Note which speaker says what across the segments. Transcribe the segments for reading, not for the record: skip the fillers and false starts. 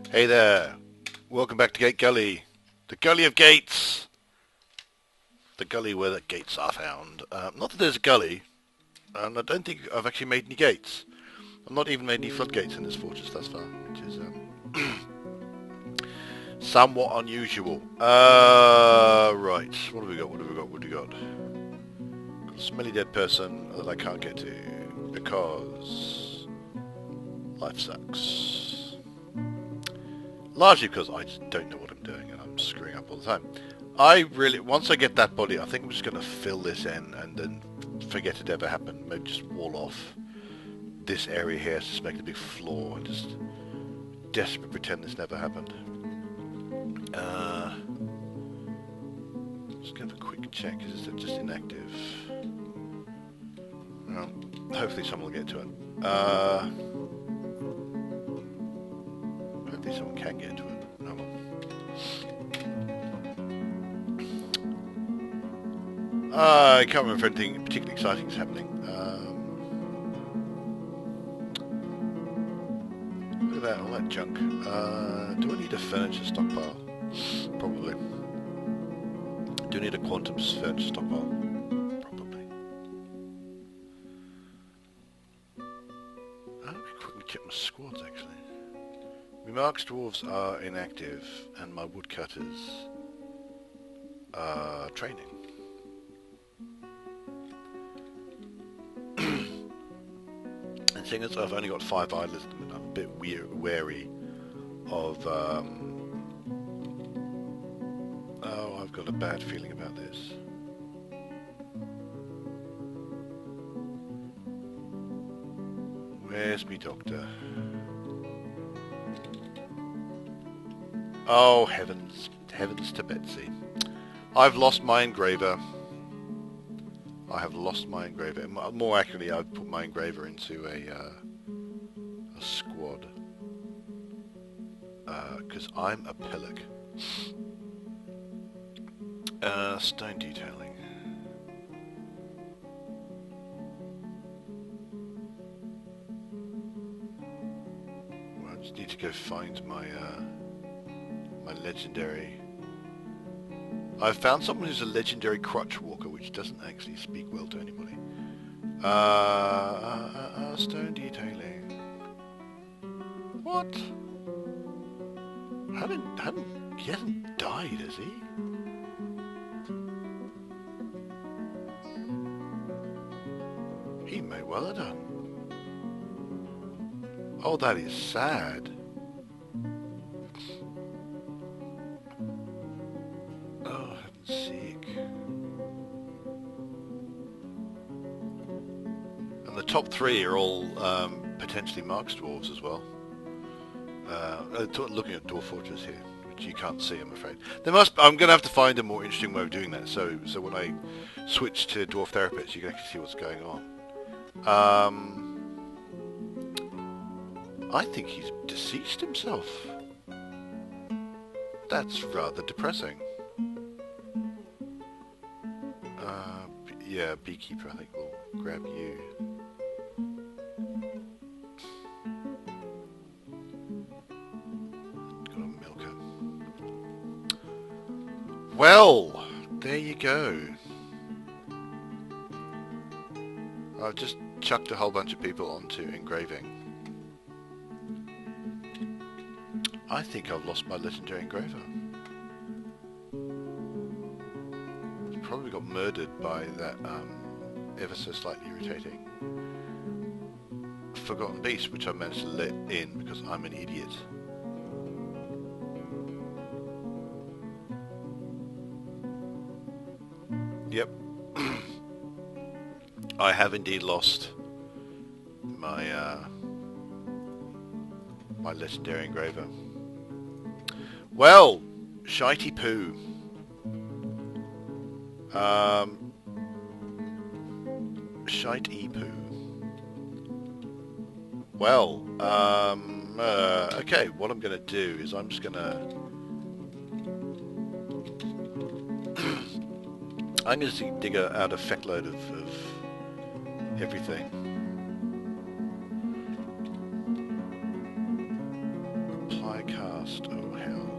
Speaker 1: Hey there, welcome back to Gategully, the gully of gates, the gully where the gates are found. Not that there's a gully, and I don't think I've actually made any gates. I've not even made any floodgates in this fortress thus far, which is somewhat unusual. Right, what have we got, what have we got? Got a smelly dead person that I can't get to, because life sucks. Largely because I just don't know what I'm doing and I'm screwing up all the time. Once I get that body, I think I'm just going to fill this in and then forget it ever happened. Maybe just wall off this area here, just make a big floor and just desperately pretend this never happened. Just going to have a quick check. Is it just inactive? Well, hopefully someone will get to it. Hopefully someone can get to it. No one. I can't remember if anything particularly exciting is happening. Look at that, all that junk. Do I need a furniture stockpile? Probably. Do I need a quantum furniture stockpile? Probably. Let me quickly check my squads, actually. Remarks dwarves are inactive, and my woodcutters are training. And seeing as I've only got 5 idlers, I'm a bit wary of... Oh, I've got a bad feeling about this. Where's me doctor? Oh, heavens. Heavens to Betsy. I've lost my engraver. I have lost my engraver. More accurately, I've put my engraver into a squad. Because I'm a pillock. Stone detailing. Well, I just need to go find my my legendary... I've found someone who's a legendary crutch walker, which doesn't actually speak well to anybody. Stone detailing. What? He hasn't died, has he? He may well have done. Oh, that is sad. Oh, heaven's sake. And the top 3 are all potentially Marks dwarves as well. Looking at Dwarf Fortress here, which you can't see, I'm afraid. I'm going to have to find a more interesting way of doing that. So when I switch to Dwarf Therapist, you can actually see what's going on. I think he's deceased himself. That's rather depressing. Yeah, Beekeeper, I think, will grab you. Got a milker. Well, there you go. I've just chucked a whole bunch of people onto engraving. I think I've lost my legendary engraver. He's probably got murdered by that ever so slightly irritating Forgotten Beast, which I managed to let in because I'm an idiot. Yep. I have indeed lost my my legendary engraver. Well, shitey poo. Shitey poo. Well, okay, what I'm going to do is I'm just going to... I'm going to dig out a feckload of everything. Apply die cast. Oh hell.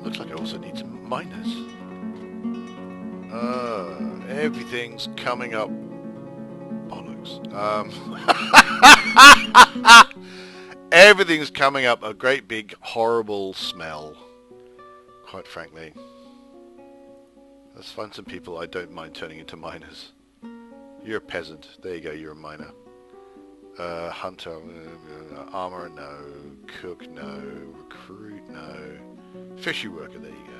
Speaker 1: Looks like I also need some miners. Everything's coming up. Bollocks. Everything's coming up a great big horrible smell. Quite frankly. Let's find some people I don't mind turning into miners. You're a peasant. There you go, you're a miner. Hunter, armor, no. Cook, no. Recruit, no. Fishy worker, there you go.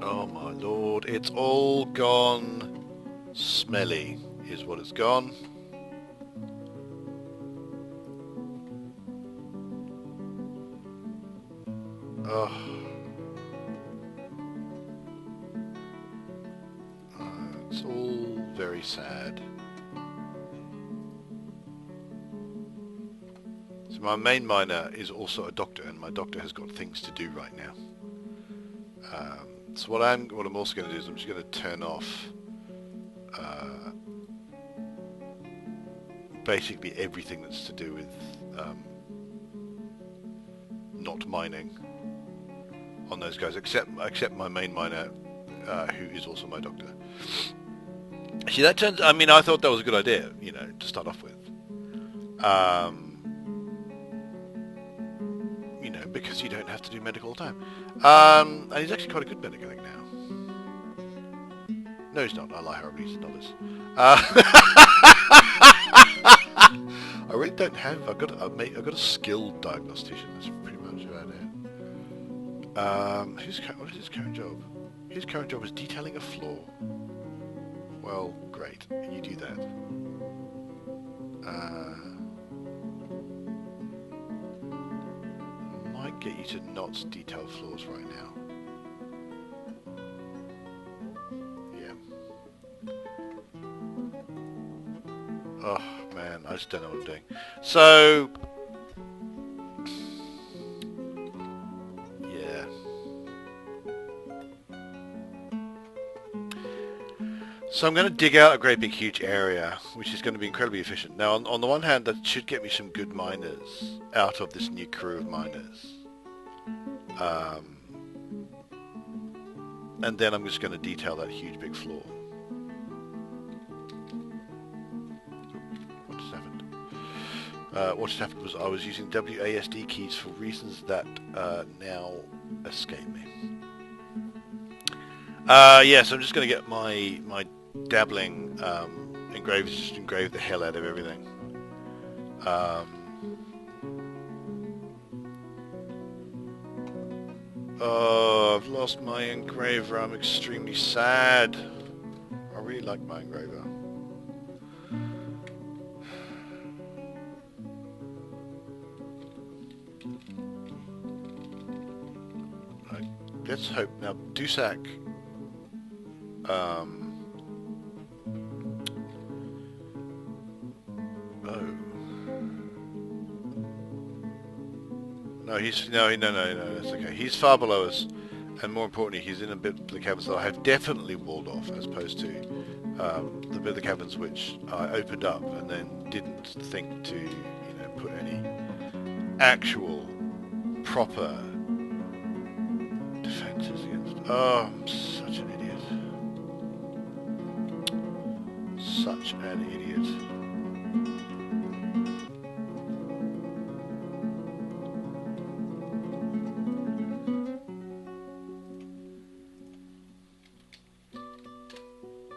Speaker 1: Oh my lord, it's all gone smelly, is what it's gone. Oh. It's all very sad. So my main miner is also a doctor, and my doctor has got things to do right now. So what I'm also going to do is I'm just going to turn off basically everything that's to do with not mining on those guys, except my main miner, who is also my doctor. See, that turns. I mean, I thought that was a good idea, you know, to start off with. You know, because you don't have to do medical all the time. And he's actually quite a good medic, I think, now. No, he's not. I lie horribly. He's a novice. I really don't have. I've got a skilled diagnostician. That's pretty much about it. What is his current job? His current job is detailing a floor. Well, great. You do that. Might get you to not detail floors right now. Yeah. Oh man, I just don't know what I'm doing. So yeah. So I'm going to dig out a great big huge area, which is going to be incredibly efficient. Now, on the one hand, that should get me some good miners out of this new crew of miners. And then I'm just going to detail that huge big floor. What just happened? What just happened was I was using WASD keys for reasons that now escape me. Yeah, so I'm just going to get my dabbling engravers, just engrave the hell out of everything. Oh, I've lost my engraver. I'm extremely sad. I really like my engraver. Let's hope now. Dusak. Oh. No, no, that's okay. He's far below us, and more importantly, he's in a bit of the caverns that I have definitely walled off, as opposed to the bit of the caverns which I opened up and then didn't think to, you know, put any actual proper defenses against. Oh, I'm such an idiot. Such an idiot.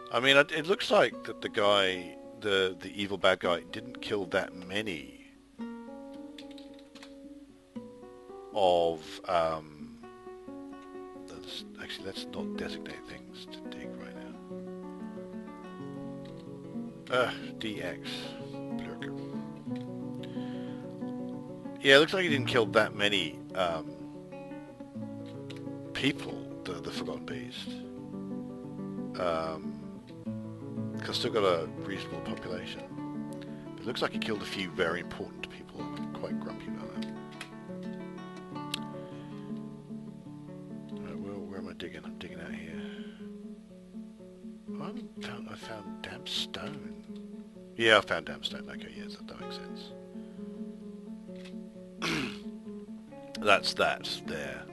Speaker 1: I mean, it looks like that the guy, the evil bad guy, didn't kill that many of. Actually, let's not designate things to dig right now. DX. Blurker. Yeah, it looks like he didn't kill that many people. The Forgotten Beast. I've still got a reasonable population. But it looks like he killed a few very important people. I'm quite grumpy about that. Right, where am I digging? I'm digging out here. Oh, I found damp stone. Yeah, I found damp stone. Okay, yes, that makes sense. That's that there.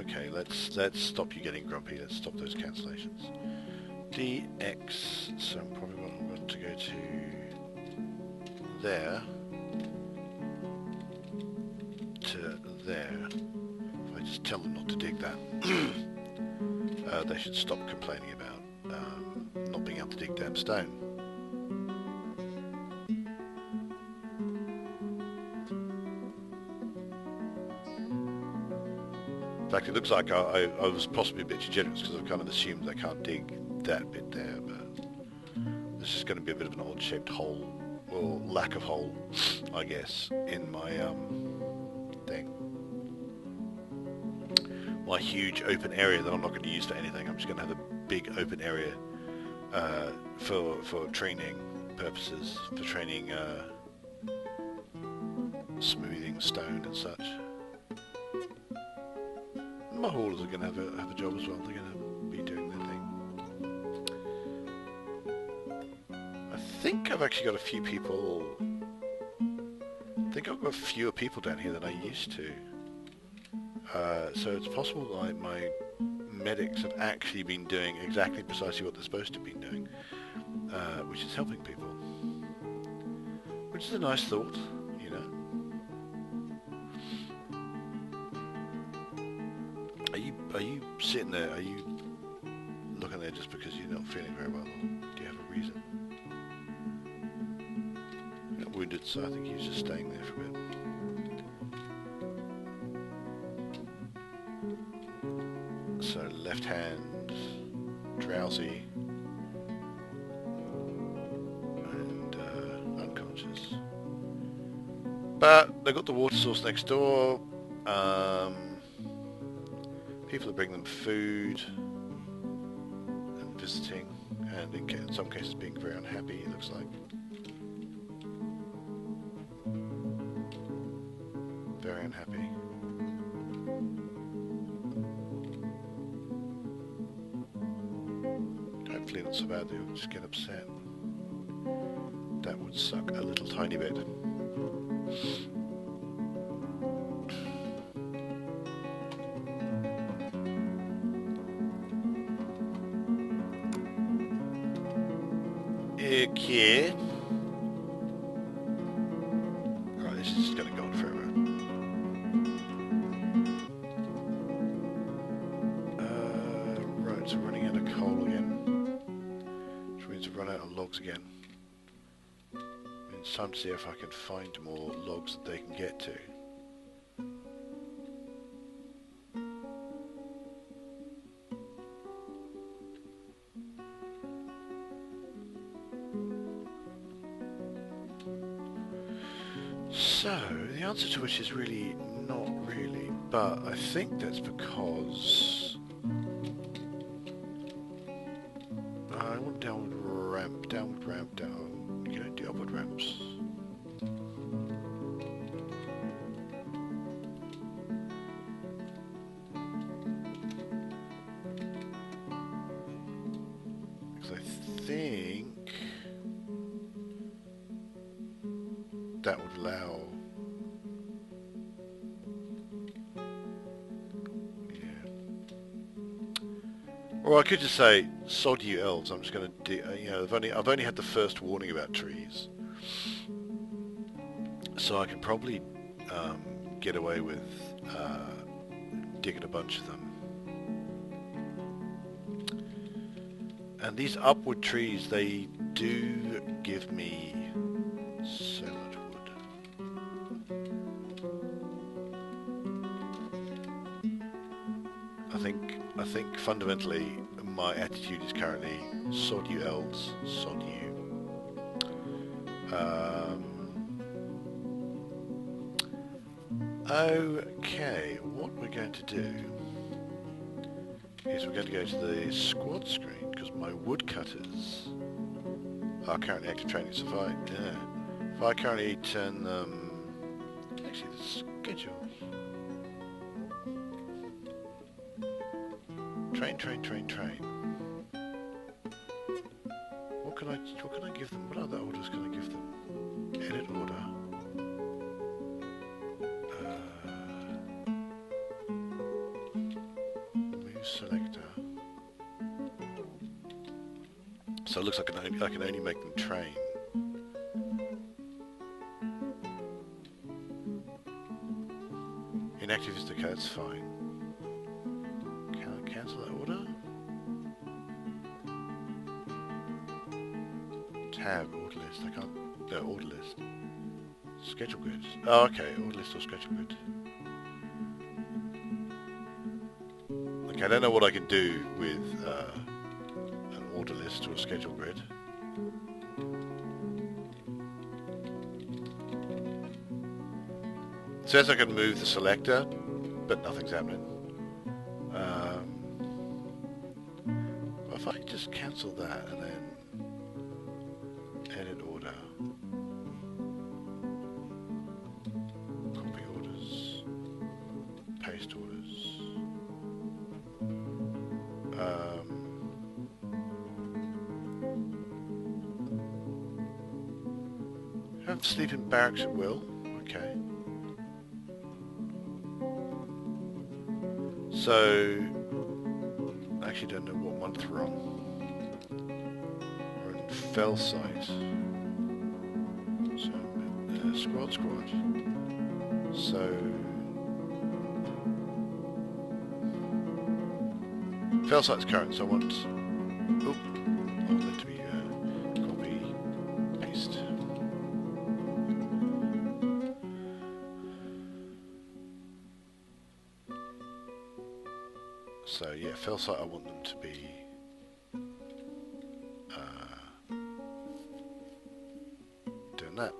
Speaker 1: Okay, let's stop you getting grumpy. Let's stop those cancellations. DX. So I'm probably going to go to there to there. If I just tell them not to dig that, they should stop complaining about not being able to dig damn stone. In fact, it looks like I was possibly a bit too generous because I've kind of assumed I can't dig that bit there, but this is going to be a bit of an odd-shaped hole, or lack of hole, I guess, in my thing. My huge open area that I'm not going to use for anything. I'm just going to have a big open area for training purposes, for training smoothing stone and such. My haulers are going to have a job as well. They're going to be doing their thing. I think I've actually got a few people. I think I've got fewer people down here than I used to. So it's possible that my medics have actually been doing exactly precisely what they're supposed to be doing, which is helping people. Which is a nice thought, you know. Are you sitting there, are you looking there just because you're not feeling very well, or do you have a reason? You're not wounded, so I think you're just staying there for a bit. So left hand, drowsy, and unconscious. But they've got the water source next door. People that bring them food and visiting, and in some cases being very unhappy, it looks like. Very unhappy. Hopefully not so bad they'll just get upset. That would suck a little tiny bit. Okay. Right, this is just going to go on forever. Right, so running out of coal again. Which means to run out of logs again. It's time to see if I can find more logs that they can get to. So, the answer to which is really not really, but I think that's because I want downward ramp, down. You don't do upward ramps. Because I think that would allow. Or I could just say, sod you elves. I'm just going to, you know, I've only had the first warning about trees, so I can probably get away with digging a bunch of them. And these upward trees, they do give me so much wood. I think fundamentally my attitude is currently sod you elves, sod you. Okay, what we're going to do is we're going to go to the squad screen because my woodcutters are currently active training. So if I currently turn them, actually the schedule. Train. What can I give them? What other orders can I give them? Edit order. selector. So it looks like I can only make them train. Inactive is the code, that's fine. Can I cancel that order? Tab, order list, I can't, no, order list. Schedule grid. Oh, okay, order list or schedule grid. Okay, I don't know what I can do with an order list or a schedule grid. It says I can move the selector, but nothing's happening. If I just cancel that and then edit order, copy orders, paste orders. Have sleep in barracks at will. Okay. So, I actually don't know what month we're on. We're in Fell Site. So, squad. So, Fell Site's current, so I want... Oh, I want that to be copy, paste. So yeah, Fell Site I want them to be doing that.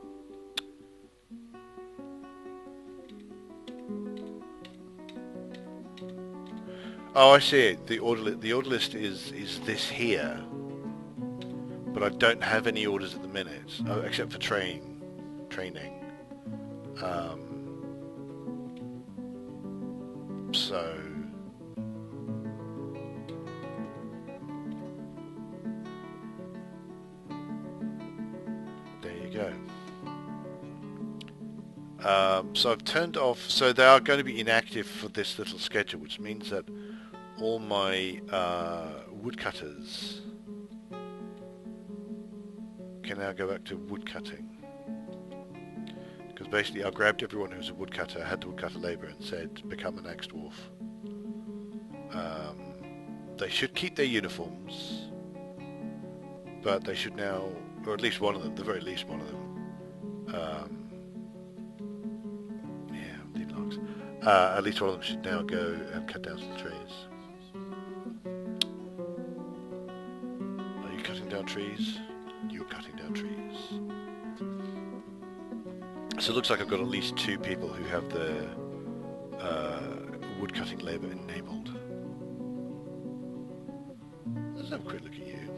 Speaker 1: Oh, I see it. The order list is this here, but I don't have any orders at the minute, except for training. So. So I've turned off, so they are going to be inactive for this little schedule, which means that all my woodcutters can now go back to woodcutting. Because basically I grabbed everyone who's a woodcutter, had the woodcutter labour and said, become an axe dwarf. They should keep their uniforms, but they should now, or at least one of them, the very least one of them, at least one of them should now go and cut down some trees. Are you cutting down trees? You're cutting down trees. So it looks like I've got at least 2 people who have the wood cutting labour enabled. Let's have a quick look at you.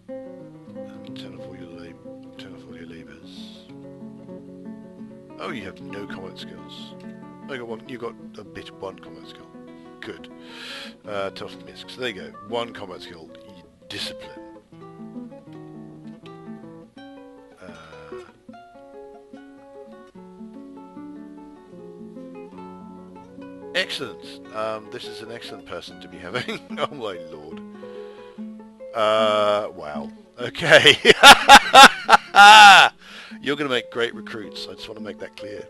Speaker 1: And turn off all your labours. Oh, you have no combat skills. Oh, you got a bit of 1 combat skill. Good. Tough misc. So there you go. 1 combat skill. Discipline. Excellent. This is an excellent person to be having. Oh my lord. Wow. Okay. You're going to make great recruits. I just want to make that clear.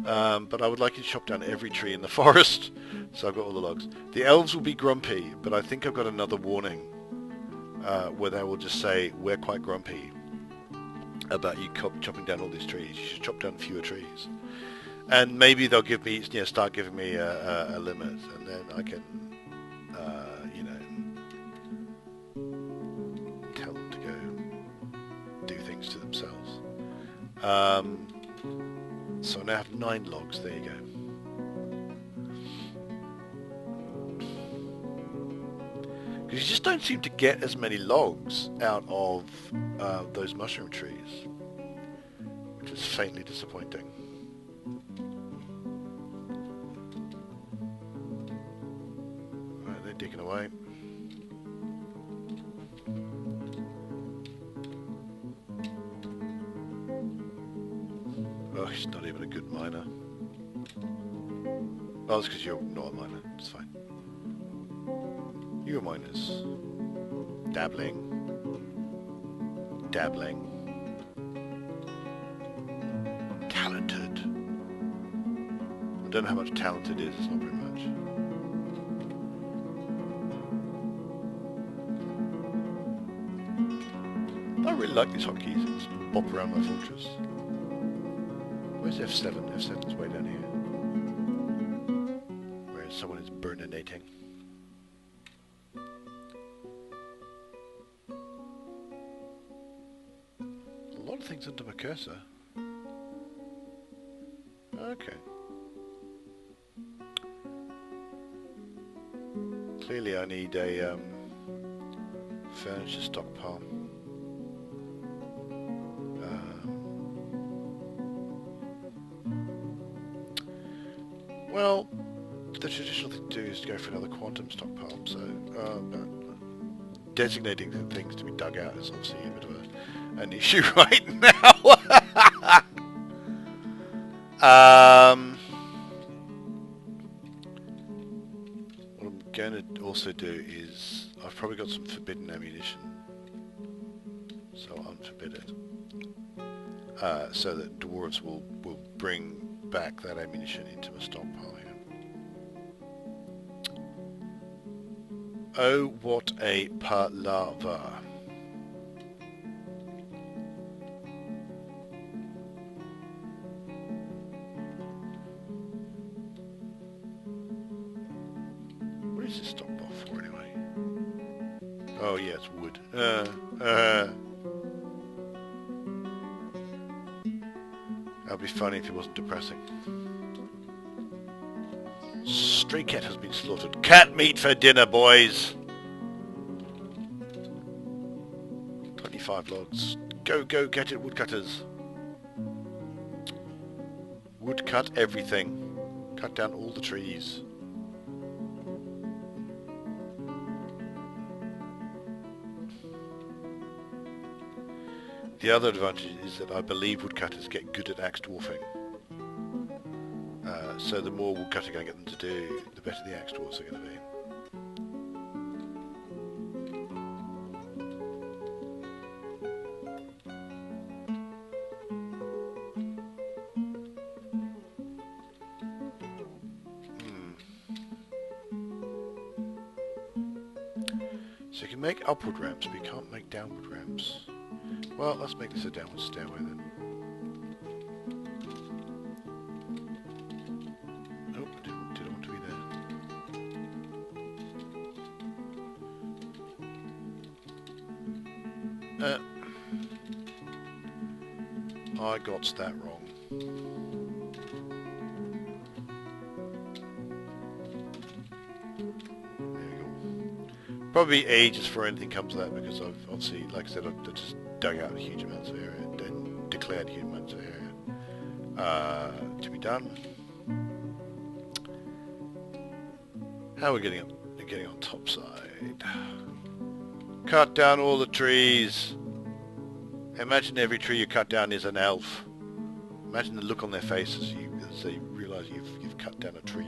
Speaker 1: But I would like you to chop down every tree in the forest. So I've got all the logs. The elves will be grumpy, but I think I've got another warning. Where they will just say, we're quite grumpy about you chopping down all these trees. You should chop down fewer trees. And maybe they'll give me, start giving me a limit, and then I can, tell them to go do things to themselves. So I now have 9 logs. There you go. Because you just don't seem to get as many logs out of those mushroom trees, which is faintly disappointing. Right, they're digging away. Oh, he's not even a good miner. Oh, that's because you're not a miner. It's fine. You are miners. Dabbling. Dabbling. Talented. I don't know how much talented is. It's not very much. I really like these hotkeys. Just bop around my fortress. Where's F7? F7's way down here. Where someone is burninating. A lot of things under my cursor. Okay. Clearly I need a furniture stockpile. Well, the traditional thing to do is to go for another quantum stockpile, so designating the things to be dug out is obviously a bit of an issue right now. What I'm going to also do is, I've probably got some forbidden ammunition, so I'll unforbid it, so that dwarves will bring back that ammunition into a stockpile here. Oh, what a palaver. What is this stockpile for anyway? Oh yeah, it's wood. That'd be funny if it wasn't depressing. Stray cat has been slaughtered. Cat meat for dinner, boys! 25 logs. Go, go, get it, woodcutters. Woodcut everything. Cut down all the trees. The other advantage is that I believe woodcutters get good at axe dwarfing. So the more woodcutting I get them to do, the better the axe dwarfs are going to be. So you can make upward ramps, but you can't make downward ramps. Well, let's make this a downward stairway then. Oh, didn't want to be there. I got that wrong. Probably ages before anything comes of that, because I've obviously, like I said, I've just dug out huge amounts of area and declared huge amounts of area to be done. How are we getting on top side? Cut down all the trees. Imagine every tree you cut down is an elf. Imagine the look on their faces as they realise you've cut down a tree.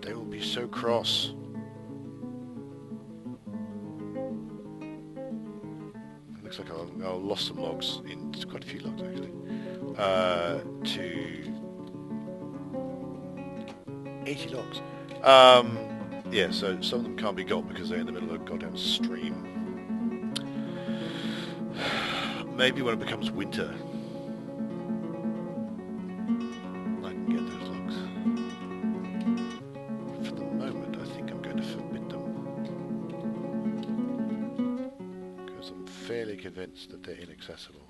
Speaker 1: They will be so cross. Looks like I lost some logs, quite a few logs actually, to 80 logs. Yeah, so some of them can't be got because they're in the middle of a goddamn stream. Maybe when it becomes winter, I can get those logs. For the moment, I think I'm going to forbid them, because I'm fairly convinced that they're inaccessible.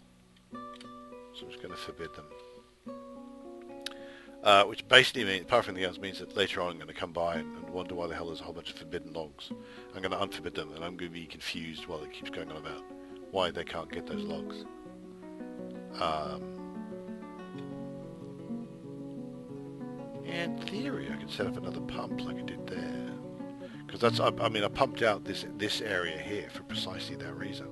Speaker 1: So I'm just going to forbid them. Which basically means, apart from anything else, means that later on I'm going to come by and wonder why the hell there's a whole bunch of forbidden logs. I'm going to unforbid them, and I'm going to be confused while it keeps going on about why they can't get those logs. In theory, I could set up another pump like I did there, because that's, I mean, I pumped out this area here for precisely that reason.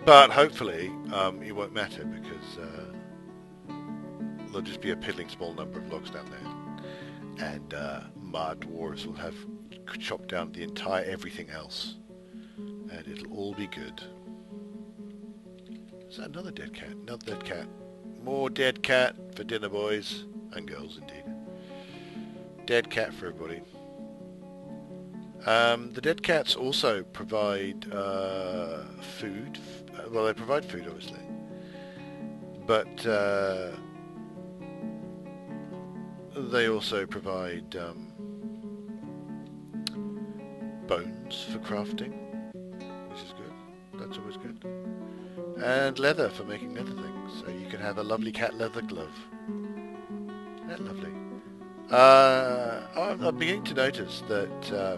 Speaker 1: But hopefully it won't matter because there'll just be a piddling small number of logs down there, and my dwarves will have chopped down the entire everything else, and it'll all be good. Is that another dead cat? Another dead cat. More dead cat for dinner, boys and girls, indeed. Dead cat for everybody. The dead cats also provide food. Well, they provide food, obviously, but they also provide bones for crafting, which is good. That's always good. And leather for making leather things. So you can have a lovely cat leather glove. Isn't that lovely? I'm beginning to notice that I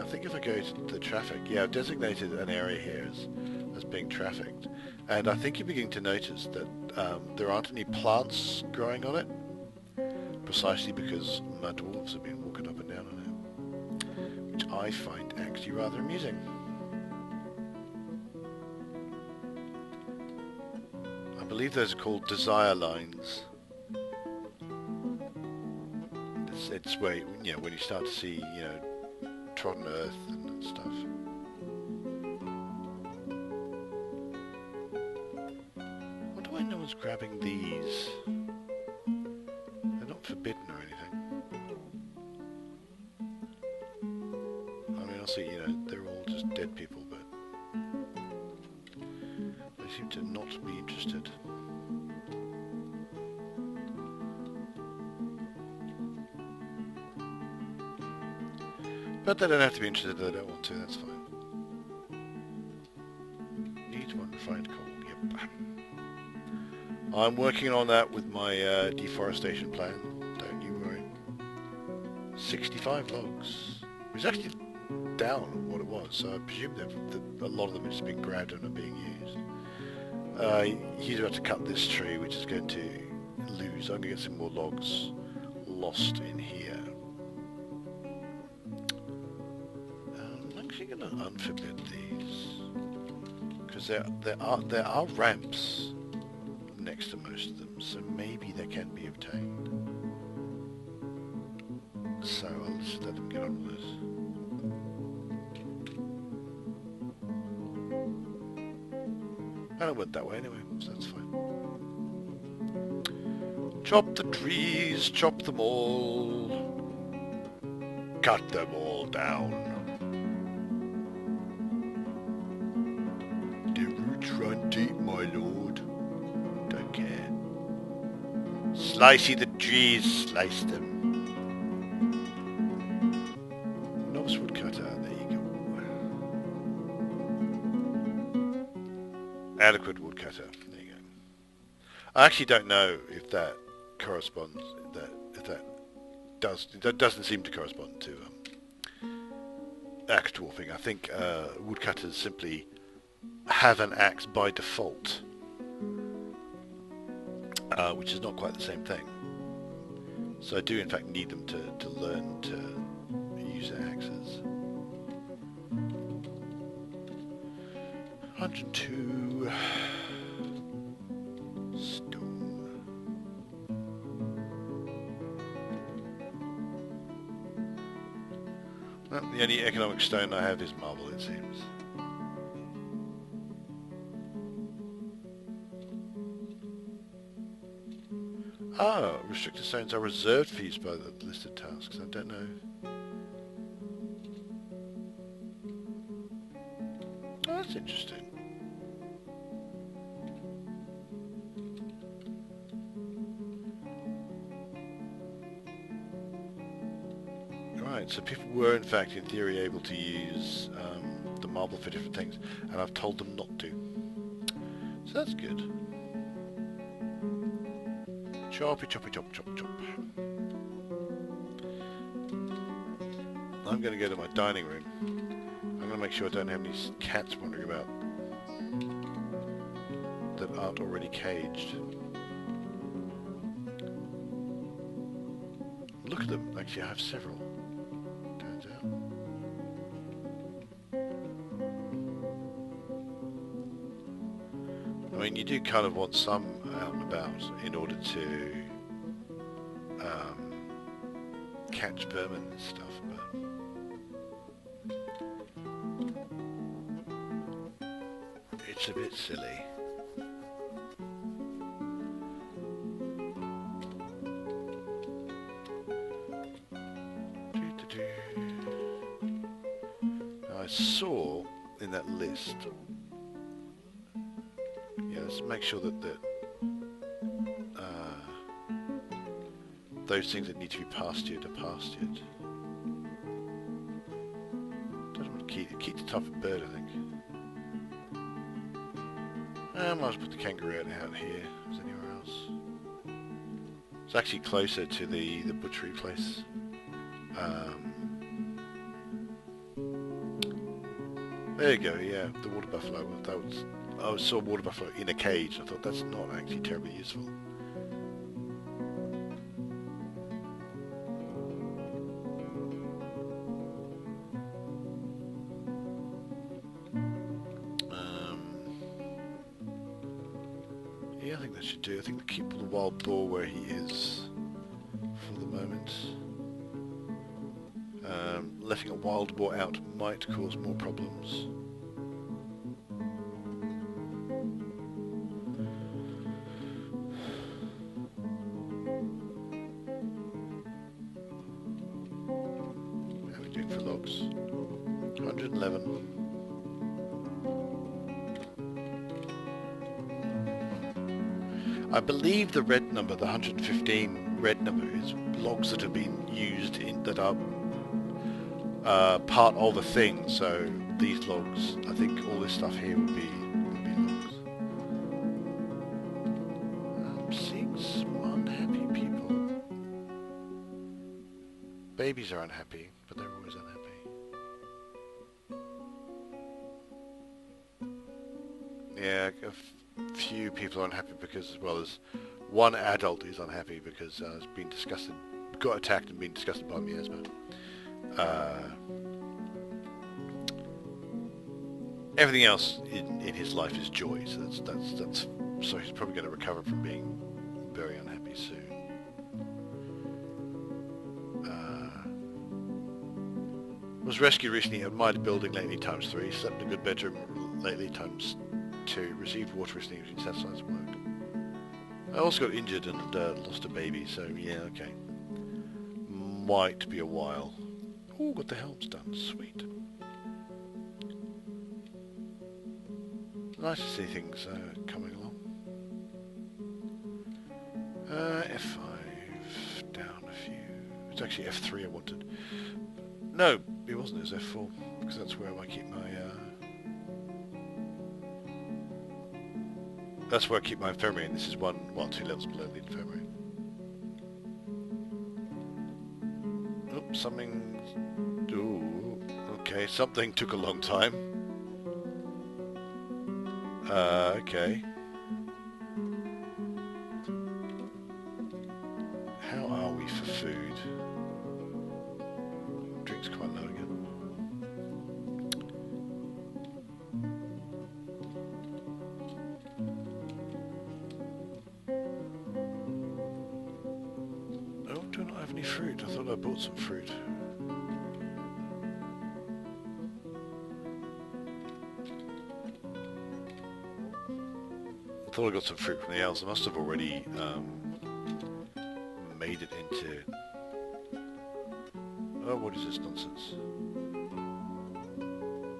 Speaker 1: think if I go to the traffic, yeah, I've designated an area here as being trafficked, and I think you're beginning to notice that there aren't any plants growing on it, precisely because my dwarves have been walking up and down on it, which I find actually rather amusing. I believe those are called desire lines. It's where, you know, when you start to see, you know, trodden earth and stuff. I wonder why no one's grabbing these. They're not forbidden or anything. I mean, I'll see, you know, they're all just dead people, but they seem to not be interested. But they don't have to be interested if they don't want to, that's fine. Needs one refined coal, yep. I'm working on that with my deforestation plan, don't you worry. 65 logs. It was actually down on what it was, so I presume that a lot of them have just been grabbed and are being used. He's about to cut this tree, which is going to lose. I'm going to get some more logs lost in here. I'm actually going to unforbid these, because there are ramps next to most of them, so maybe they can be obtained. So I'll just let them get on with this. And it went that way anyway, so that's fine. Chop the trees, chop them all. Cut them all down. The roots run deep, my lord. Don't care. Slicey the trees, slice them. Novice woodcutter, there you go. Adequate woodcutter, there you go. I actually don't know if that corresponds, that doesn't seem to correspond to axe dwarfing. I think woodcutters simply have an axe by default, which is not quite the same thing. So I do in fact need them to learn to use their axes. 102 stone. Well, the only economic stone I have is marble, it seems. Ah, restricted stones are reserved for use by the listed tasks. I don't know. Oh, that's interesting. Right, so people were in fact in theory able to use the marble for different things, and I've told them not to. So that's good. Choppy, choppy, chop, chop, chop. I'm going to go to my dining room. I'm going to make sure I don't have any cats wandering about that aren't already caged. Look at them. Actually, I have several. Turns out. mean, you do kind of want some out and about in order to catch vermin and stuff, but it's a bit silly. Now, I saw in that list, yeah, let's make sure that those things that need to be pastured are pastured. Don't want to keep the type of bird, I think. I might as well put the kangaroo out here. Is anywhere else? It's actually closer to the butchery place. There you go. Yeah, the water buffalo. I saw a water buffalo in a cage. I thought that's not actually terribly useful. Yeah, I think that should do. I think keep the wild boar where he is for the moment. Letting a wild boar out might cause more problems. How are we doing for logs? 111. I believe the red number, the 115 red number, is logs that have been used that are part of a thing. So these logs, I think all this stuff here would be logs. I'm seeing some unhappy people. Babies are unhappy, but they're always unhappy. Yeah, a few people are unhappy because, well, there's one adult who's unhappy because has been disgusted, got attacked and been disgusted by miasma. Everything else in his life is joy, so that's so he's probably going to recover from being very unhappy soon. Was rescued recently, admired a building lately ×3, slept in a good bedroom lately ×2, received water recently, which satisfies work. I also got injured and lost a baby, so yeah, okay. Might be a while. Oh, got the helms done, sweet. Nice to see things coming along. F5, down a few. It's actually F3 I wanted. No, it wasn't, it was F4, because that's where I keep my... That's where I keep my infirmary, and this is 2 levels below the infirmary. Oh, something... Ooh, okay, something took a long time. Okay. How are we for food? Drink's quite low again. Oh, do I not have any fruit? I thought I bought some fruit. I thought I got some fruit from the elves. I must have already made it into... Oh, what is this nonsense?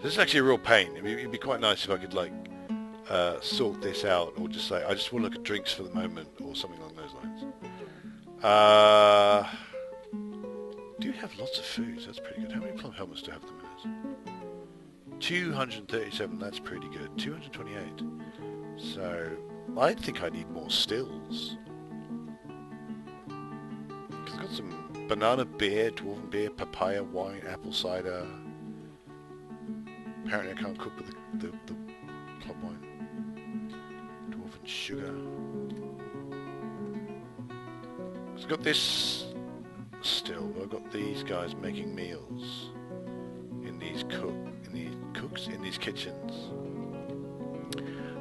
Speaker 1: This is actually a real pain. It'd be quite nice if I could, like, sort this out, or just say, I just want to look at drinks for the moment, or something along those lines. Do have lots of food, so that's pretty good. How many plum helmets do I have at the minute? 237, that's pretty good. 228. So, I think I need more stills. Because I've got some banana beer, dwarven beer, papaya, wine, apple cider. Apparently I can't cook with the plum wine. Dwarven sugar. So I've got this still. I've got these guys making meals in these kitchens.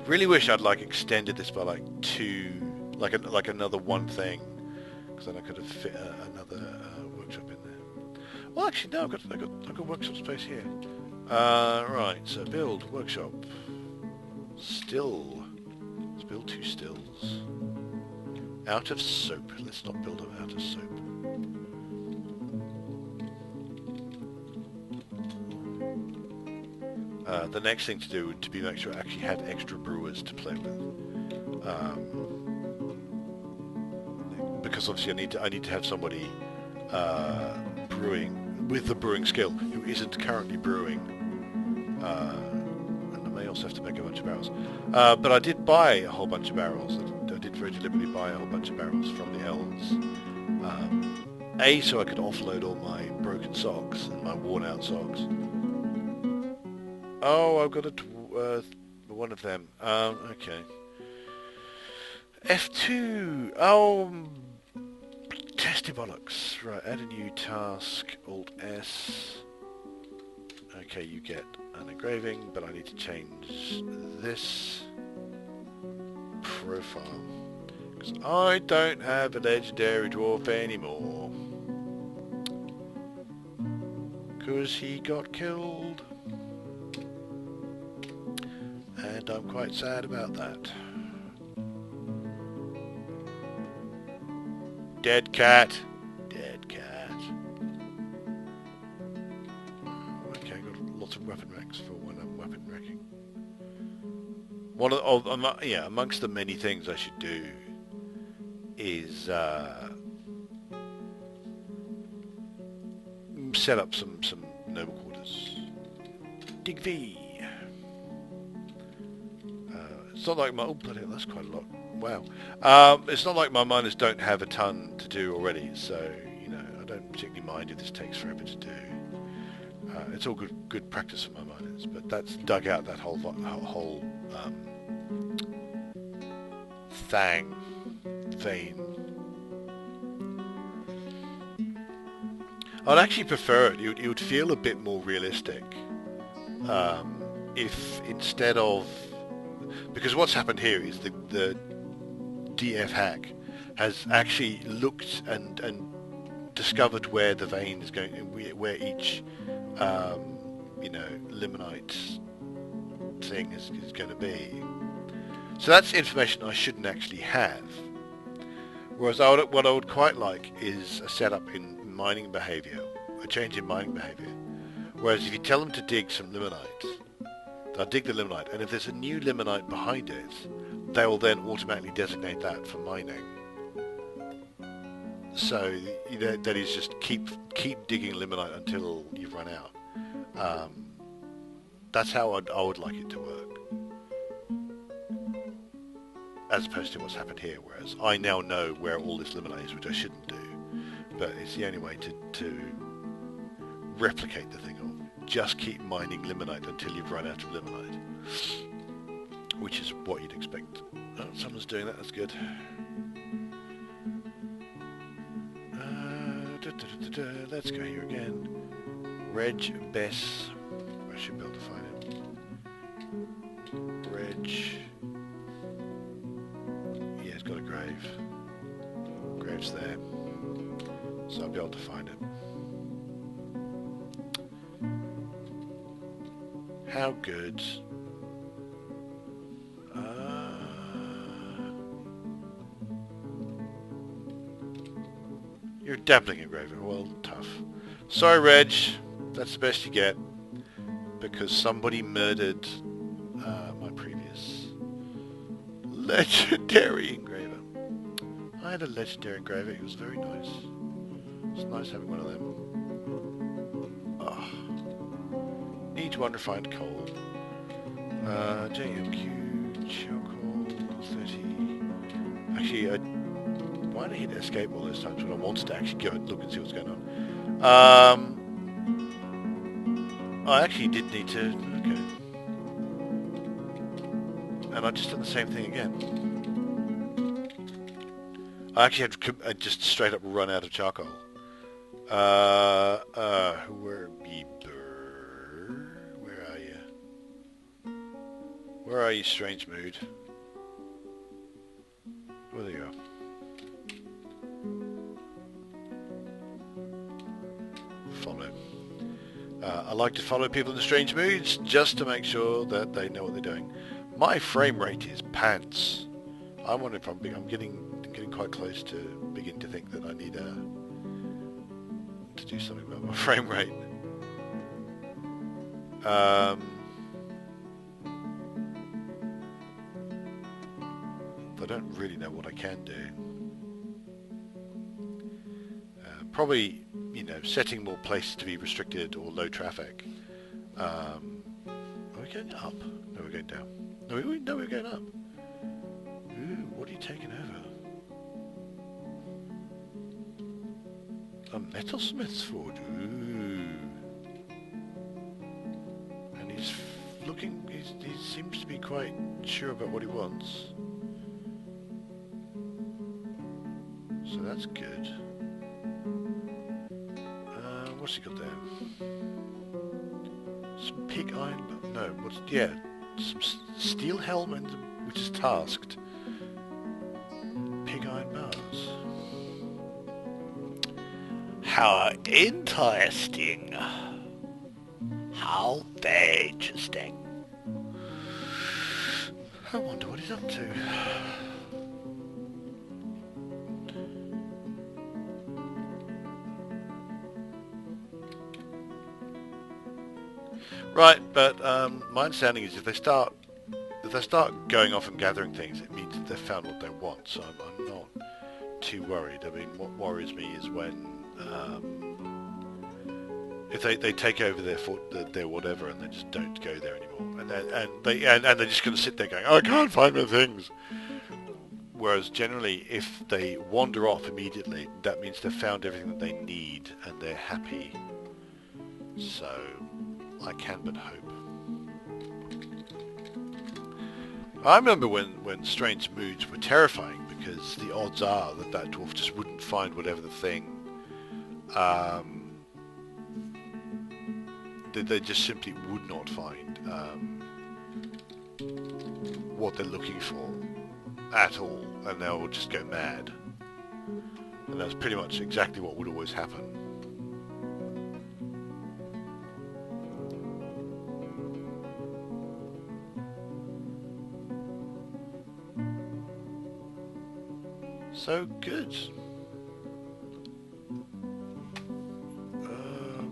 Speaker 1: Really wish I'd like extended this by like two, like another one thing, because then I could have fit another workshop in there. Well, actually, no, I've got workshop space here. Right, so build workshop. Still, let's build 2 stills. Out of soap. Let's not build them out of soap. The next thing to do would be make sure I actually had extra brewers to play with, because obviously I need to have somebody brewing with the brewing skill who isn't currently brewing, and I may also have to make a bunch of barrels. But I did buy a whole bunch of barrels. I did very deliberately buy a whole bunch of barrels from the elves. A, so I could offload all my broken socks and my worn-out socks. Oh, I've got one of them. Okay. F2. Oh, testy bollocks. Right, add a new task. Alt S. Okay, you get an engraving, but I need to change this profile because I don't have a legendary dwarf anymore because he got killed. And I'm quite sad about that. Dead cat. Dead cat. Okay, I got lots of weapon racks for when I'm weapon wrecking. One of yeah, amongst the many things I should do is set up some noble quarters. Dig V. It's not like my... Oh, bloody hell, that's quite a lot. Wow. It's not like my miners don't have a ton to do already, so, you know, I don't particularly mind if this takes forever to do. It's all good practice for my miners, but that's dug out that whole vein. I'd actually prefer it. It would feel a bit more realistic if instead of... Because what's happened here is the DF hack has actually looked and discovered where the vein is going, where each you know, limonite thing is going to be. So that's information I shouldn't actually have. Whereas what I would quite like is a setup in mining behaviour, a change in mining behaviour. Whereas if you tell them to dig some limonite, they'll dig the limonite, and if there's a new limonite behind it, they will then automatically designate that for mining. So that is just keep digging limonite until you've run out. That's how I would like it to work, as opposed to what's happened here. Whereas I now know where all this limonite is, which I shouldn't do, but it's the only way to replicate the thing. Just keep mining limonite until you've run out of limonite, which is what you'd expect. Oh, someone's doing that. That's good. Let's go here again. Reg Bess. I should be able to find him. Reg. Yeah, he's got a grave. Grave's there, so I'll be able to find it. How good? You're a dabbling engraver. Well, tough. Sorry, Reg. That's the best you get. Because somebody murdered my previous legendary engraver. I had a legendary engraver. He was very nice. It's nice having one of them. Oh. Need one refined coal. JMQ charcoal 30. Actually, why did I hit escape all those times when I wanted to actually go and look and see what's going on? I actually did need to... Okay. And I just did the same thing again. I actually had to just straight up run out of charcoal. Where are you? Where Where are you, strange mood? Where do you go? Follow. I like to follow people in strange moods just to make sure that they know what they're doing. My frame rate is pants. I wonder if I'm getting quite close to begin to think that I need to do something about my frame rate. I don't really know what I can do. Probably, you know, setting more places to be restricted or low traffic. Are we going up? No, we're going down. No, we're going up. Ooh, what are you taking over? A metalsmith's forge. Ooh. And he's looking. He seems to be quite sure about what he wants. So that's good. What's he got there? Some pig iron. No, some steel helmet, which is tasked. Pig iron bars. How interesting. How very interesting. I wonder what he's up to. Right, but my understanding is if they start going off and gathering things, it means that they've found what they want. So I'm not too worried. I mean, what worries me is when if they take over their whatever and they just don't go there anymore, and they're just going to sit there going, oh, I can't find my things. Whereas generally, if they wander off immediately, that means they've found everything that they need and they're happy. So I can but hope. I remember when strange moods were terrifying because the odds are that dwarf just wouldn't find whatever the thing. They just simply would not find what they're looking for at all, and they'll just go mad. And that's pretty much exactly what would always happen. So good.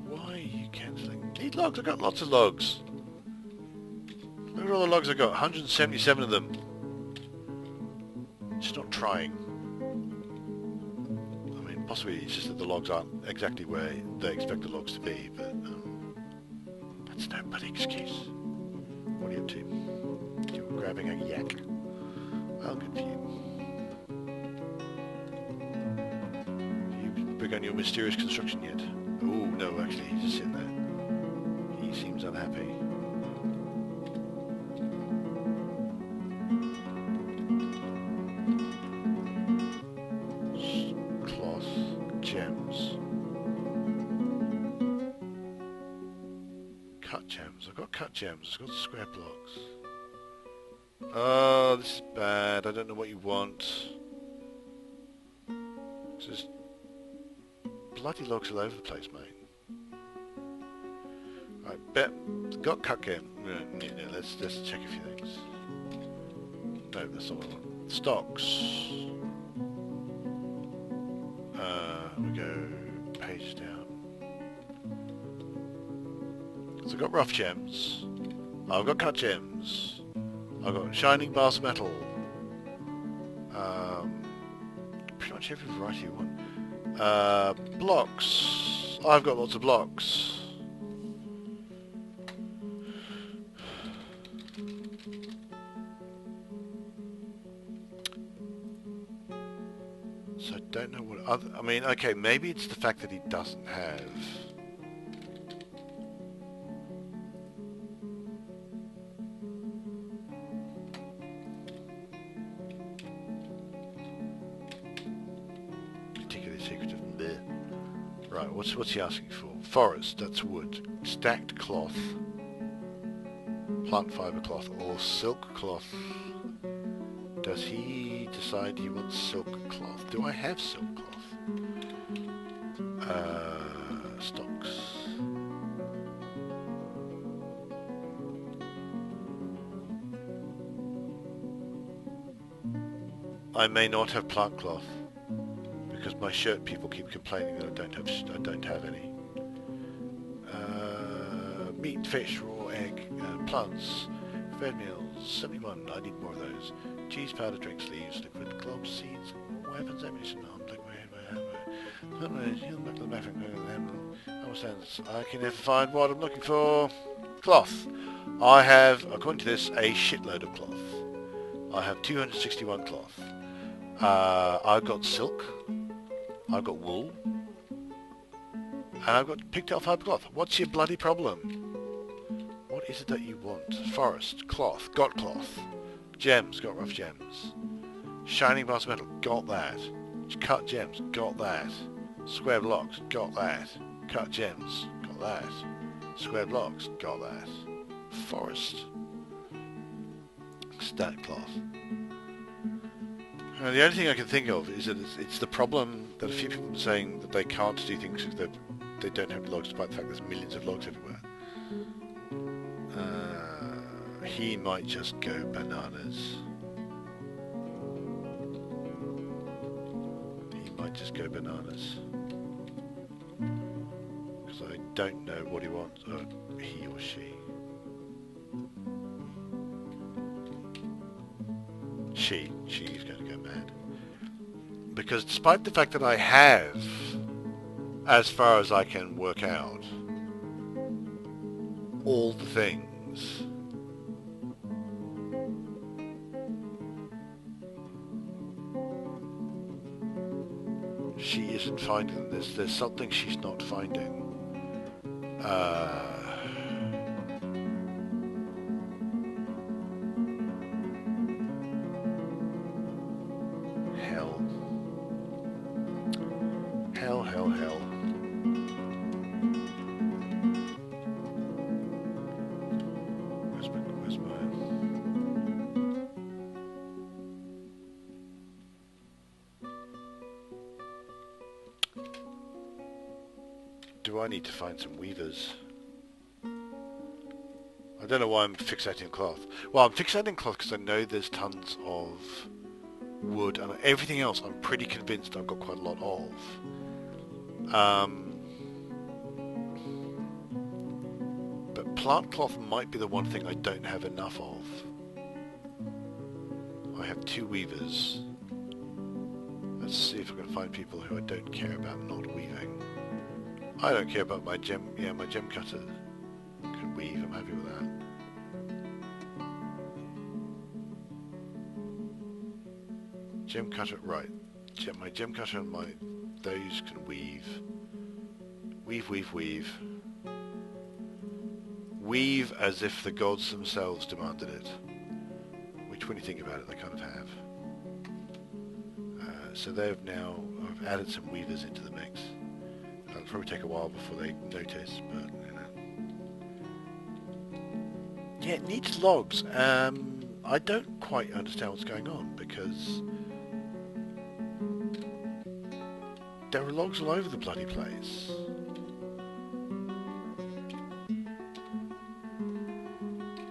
Speaker 1: Why are you cancelling? Need logs? I've got lots of logs. Look at all the logs I've got. 177 of them. Just not trying. I mean, possibly it's just that the logs aren't exactly where they expect the logs to be, but that's no bloody excuse. What are you up to? You're grabbing a yak. Well, good for you. On your mysterious construction yet? Oh no, actually he's just sitting there. He seems unhappy. Cloth, gems, cut gems. I've got cut gems. I've got square blocks. Oh, this is bad. I don't know what you want. Just bloody logs all over the place, mate. Right, got cut game. Yeah, let's check a few things. No, that's not what I want. Stocks. We go page down. So I've got rough gems. I've got cut gems. I've got shining bars of metal. Pretty much every variety you want. Blocks. I've got lots of blocks. So I don't know what other... I mean, okay, maybe it's the fact that he doesn't have... Right, what's he asking for? Forest, that's wood. Stacked cloth. Plant fibre cloth or silk cloth. Does he decide he wants silk cloth? Do I have silk cloth? Stocks. I may not have plant cloth because my shirt people keep complaining that I don't have any. Meat, fish, raw egg, plants, fed meals, 71. I need more of those. Cheese powder, drinks, leaves, liquid globs, seeds, weapons, ammunition, I can never find what I'm looking for. Cloth. I have, according to this, a shitload of cloth. I have 261 cloth. I've got silk. I've got wool. And I've got pigtail fibre cloth. What's your bloody problem? What is it that you want? Forest. Cloth. Got cloth. Gems. Got rough gems. Shining bars of metal. Got that. Cut gems. Got that. Square blocks. Got that. Cut gems. Got that. Square blocks. Got that. Forest. Stack cloth. The only thing I can think of is that it's the problem that a few people are saying that they can't do things because they don't have logs, despite the fact there's millions of logs everywhere. He might just go bananas. He might just go bananas. Because I don't know what he wants, or he or she. She's going to go mad. Because despite the fact that I have, as far as I can work out, all the things, she isn't finding them. There's something she's not finding. Hell. Where's my... Do I need to find some weavers? I don't know why I'm fixating cloth. Well, I'm fixating cloth because I know there's tons of wood and everything else I'm pretty convinced I've got quite a lot of. But plant cloth might be the one thing I don't have enough of. I have 2 weavers. Let's see if I can find people who I don't care about not weaving. I don't care about my gem cutter can weave, I'm happy with that. Gem cutter, right. My gem cutter and those can weave. Weave. Weave as if the gods themselves demanded it. Which, when you think about it, they kind of have. So I've added some weavers into the mix. It'll probably take a while before they notice, but, you know. Yeah, it needs logs. I don't quite understand what's going on, because there are logs all over the bloody place.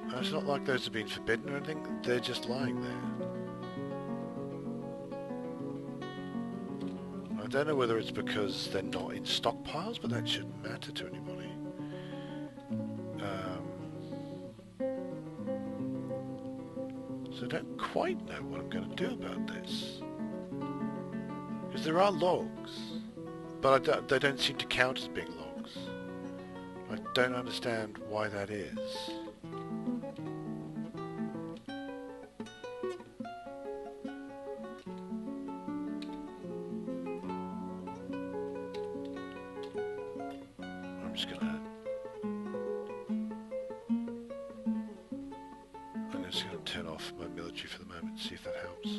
Speaker 1: And it's not like those have been forbidden or anything, they're just lying there. I don't know whether it's because they're not in stockpiles, but that shouldn't matter to anybody. So I don't quite know what I'm going to do about this. Because there are logs, but they don't seem to count as being logs. I don't understand why that is. I'm just going to turn off my military for the moment, see if that helps.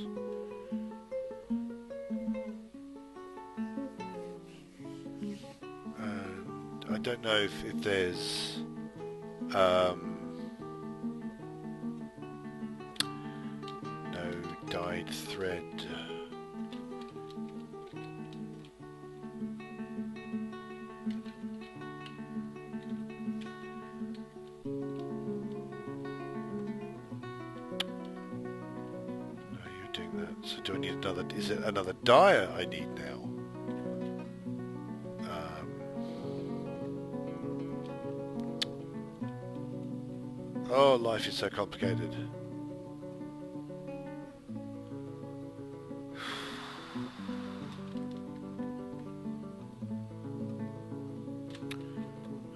Speaker 1: And I don't know if there's Dyed thread. No, you're doing that. So do I need another? Is it another dyer I need now? Oh, life is so complicated.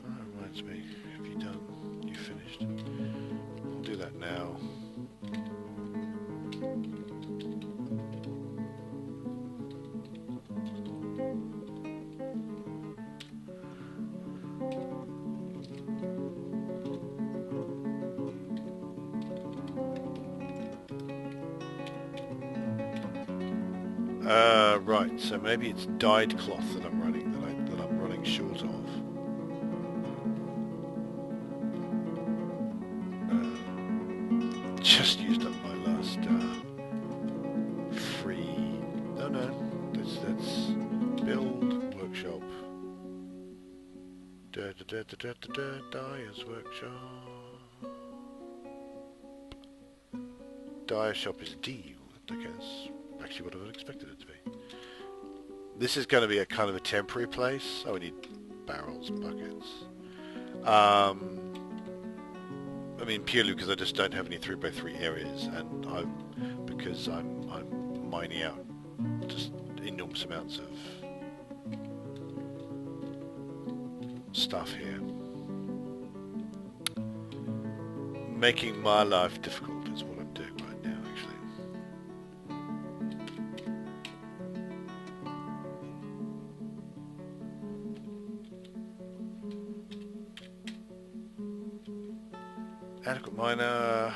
Speaker 1: That reminds me, have you done? You finished. I'll do that now. Right. So maybe it's dyed cloth that I'm running short of. Just used up my last free. No. That's build workshop. Dyer's workshop. Dyer shop is D. I guess. Actually, what I would expected it to be. This is going to be a kind of a temporary place. Oh, we need barrels, buckets. I mean, purely because I just don't have any 3x3 areas, and because I'm mining out just enormous amounts of stuff here, making my life difficult is what I'm doing right now, actually. Adequate miner.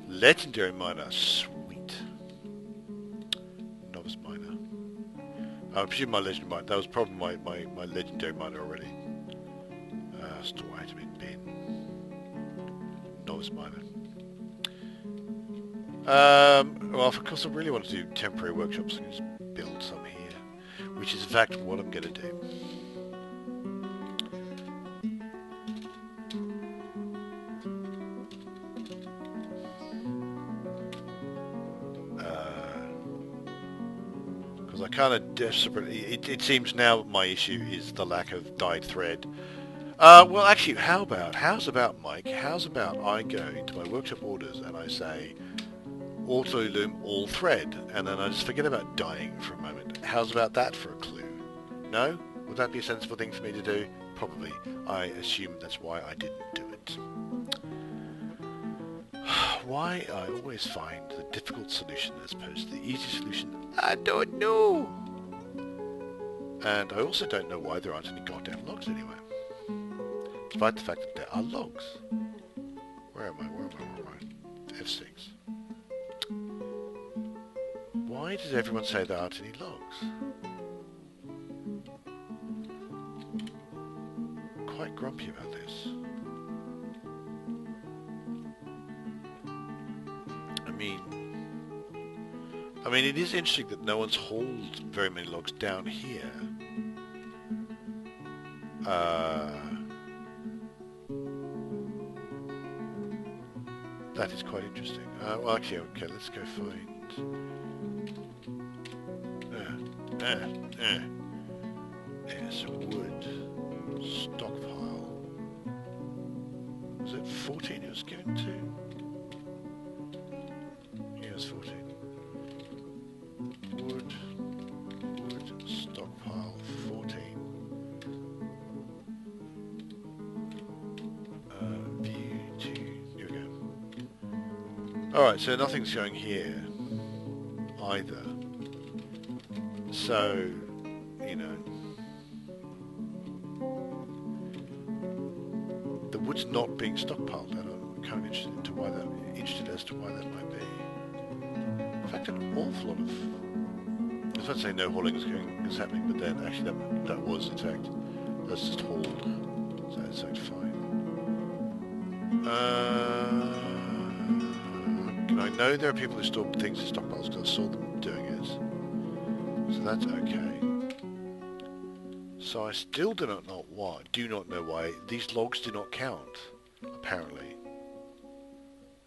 Speaker 1: Legendary miner. Sweet. Novice miner. I presume my legendary miner. That was probably my legendary miner already. Store item in bin. Novice miner. Well, of course, I really want to do temporary workshops. I can just build some here. Which is in fact what I'm going to do. Because I kind of desperately... It seems now my issue is the lack of dyed thread. Well, actually, how's about, Mike, how's about I go into my workshop orders and I say... auto loom all thread, and then I just forget about dyeing for a moment. How's about that for a clue? No? Would that be a sensible thing for me to do? Probably. I assume that's why I didn't do it. Why I always find the difficult solution as opposed to the easy solution, I don't know. And I also don't know why there aren't any goddamn logs anywhere. Despite the fact that there are logs. Where am I? F6. Why does everyone say there aren't any logs? I'm quite grumpy about this. I mean, it is interesting that no one's hauled very many logs down here. That is quite interesting. Well, actually, okay, let's go find... Yes, wood. Stockpile. Was it 14 it was given to? Yeah, it was 14. Wood, stockpile, 14. View to... Here we go. Alright, so nothing's going here either. So, you know, the wood's not being stockpiled, and I'm kind of interested as to why that might be. In fact, an awful lot of... I was about to say no hauling is happening, but then actually that was in fact, that's just hauled So it's fine. I know there are people who store things in stockpiles because I saw them doing it. So that's okay. So I still do not know why these logs do not count, apparently,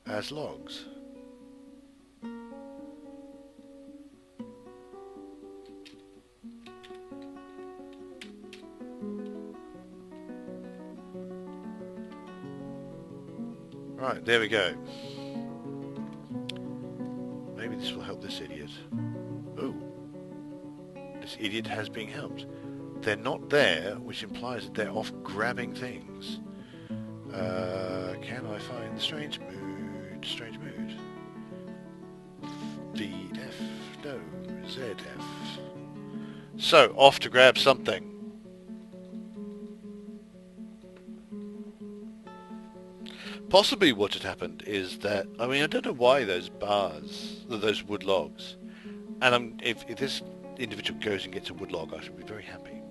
Speaker 1: as logs. Right, there we go. Maybe this will help this idiot. Oh, this idiot has been helped. They're not there, which implies that they're off grabbing things. Can I find the strange mood? Strange mood. VF, no, ZF. So, off to grab something. Possibly what had happened is that, I mean, I don't know why those bars, those wood logs, and if this individual goes and gets a wood log, I should be very happy.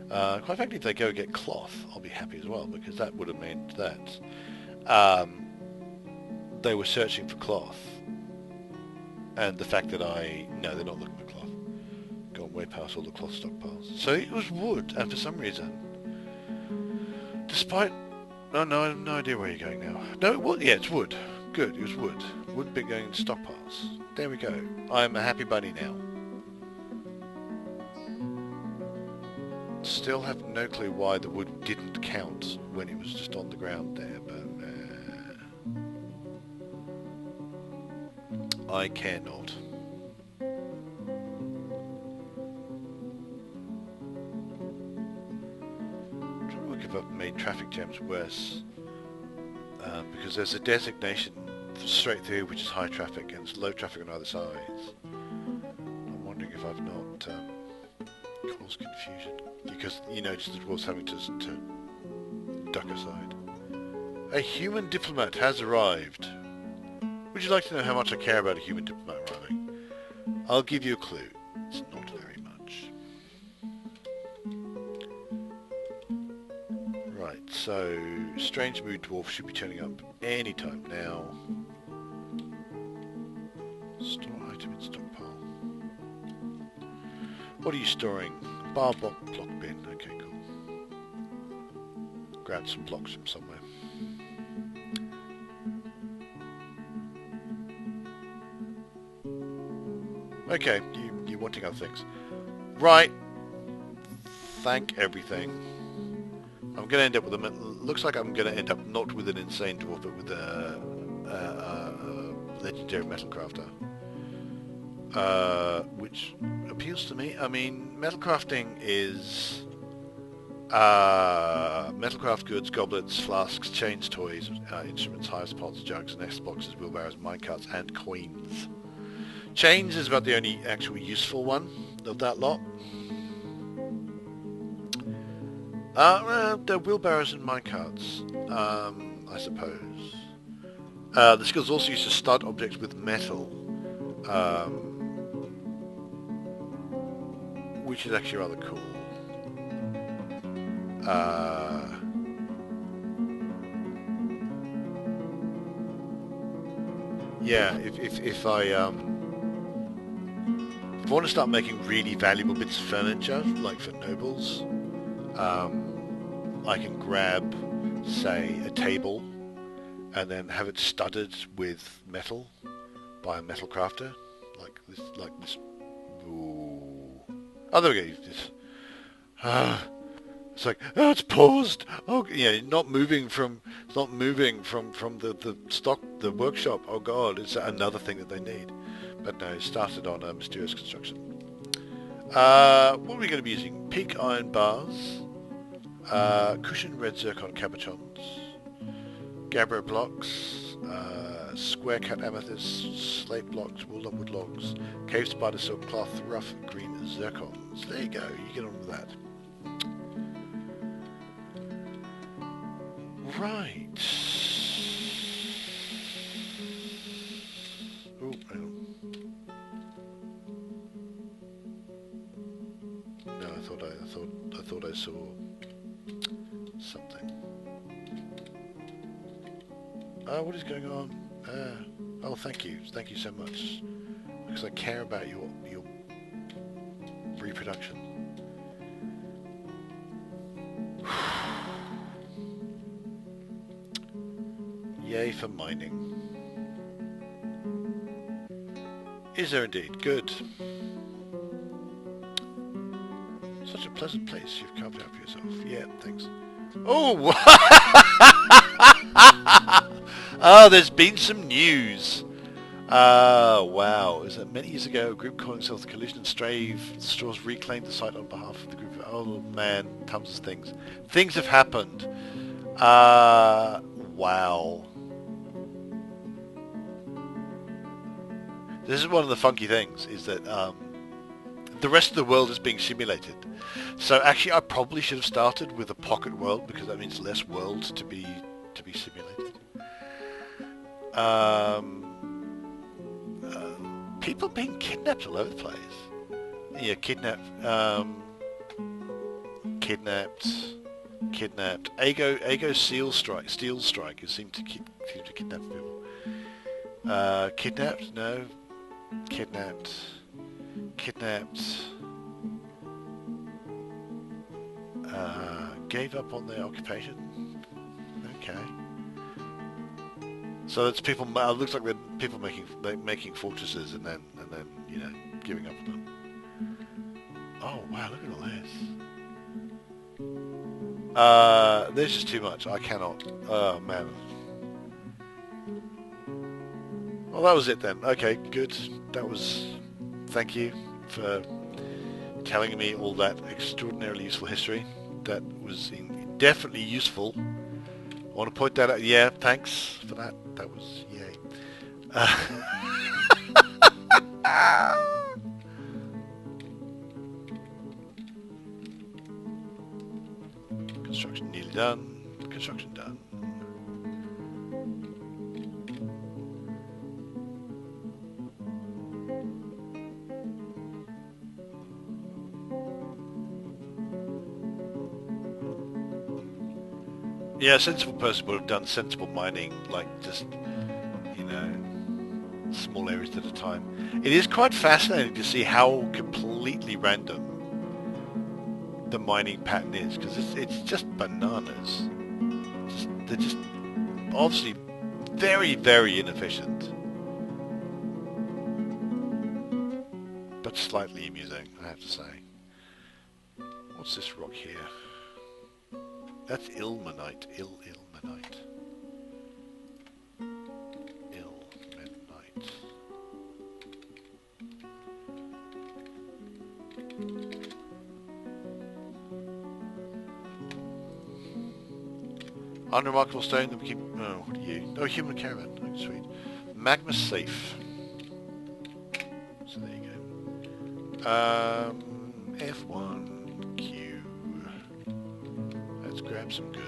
Speaker 1: Quite frankly, if they go get cloth, I'll be happy as well, because that would have meant that they were searching for cloth, and the fact that no, they're not looking for cloth. Gone way past all the cloth stockpiles. So it was wood, and for some reason, despite... Oh no, I have no idea where you're going now. No, yeah, it's wood. Good, it was wood. Wood been going in stockpiles. There we go. I'm a happy bunny now. Still have no clue why the wood didn't count when it was just on the ground there, but I care not. If I've made traffic jams worse, because there's a designation straight through which is high traffic and it's low traffic on either sides. I'm wondering if I've not caused confusion, because you notice the dwarves having to duck aside. A human diplomat has arrived. Would you like to know how much I care about a human diplomat arriving? I'll give you a clue. It's not very much. Right, so Strange Mood Dwarf should be turning up any time now. Store item in stockpile. What are you storing? Bar block bin. Okay, cool. Grab some blocks from somewhere. Okay, you're wanting other things. Right. Thank everything. I'm going to end up with looks like I'm going to end up not with an insane dwarf, but with a legendary metal crafter. Which appeals to me. I mean, metal crafting is metalcraft goods, goblets, flasks, chains, toys, instruments, hives, pots, jugs, nests, boxes, wheelbarrows, minecarts, and coins. Chains is about the only actual useful one of that lot. The wheelbarrows and minecarts, I suppose. The skills also used to stud objects with metal, which is actually rather cool. Yeah, if I want to start making really valuable bits of furniture, like for nobles, I can grab, say, a table and then have it studded with metal by a metal crafter, like this. Ooh. Oh, there we go. It's like, oh, it's paused. Oh, yeah, not moving from the workshop. Oh God, it's another thing that they need. But no, it started on a mysterious construction. What are we going to be using? Peak iron bars, cushion red zircon cabochons, gabbro blocks, square cut amethyst, slate blocks, wood logs, cave spider silk cloth, rough green zircons. There you go. You get on with that. Right. Oh, hang on. No, I thought I saw something. What is going on? Oh, thank you so much, because I care about your reproduction. Yay for mining. Is there indeed? Good. Such a pleasant place you've carved out for yourself. Yeah, thanks. Oh! Oh, there's been some news. Wow. Is that many years ago, a group calling themselves the Collision and Straws reclaimed the site on behalf of the group. Oh, man. Tons of things. Things have happened. Wow. This is one of the funky things, is that the rest of the world is being simulated. So actually, I probably should have started with a pocket world, because that means less worlds to be simulated. People being kidnapped all over the place. Yeah, kidnapped. Ago Steel Strike. Who seem to kidnap people. Kidnapped? No. Kidnapped. Gave up on their occupation. Okay. So it's people. Looks like they're people making fortresses and then giving up on them. Oh wow! Look at all this. There's just too much. I cannot. Oh man. Well, that was it then. Okay, good. That was. Thank you for telling me all that extraordinarily useful history. That was definitely useful. I want to point that out. Yeah, thanks for that. That was yay. Construction nearly done. Construction done. Yeah, a sensible person would have done sensible mining, like just, small areas at a time. It is quite fascinating to see how completely random the mining pattern is, because it's just bananas. They're just obviously very, very inefficient. But slightly amusing, I have to say. What's this rock here? That's ilmenite. Ilmenite. Ilmenite. Unremarkable stone that we keep... Oh, what are you? Oh, human caravan. Oh, sweet. Magma safe. So there you go. F1 Q. Let's grab some goods.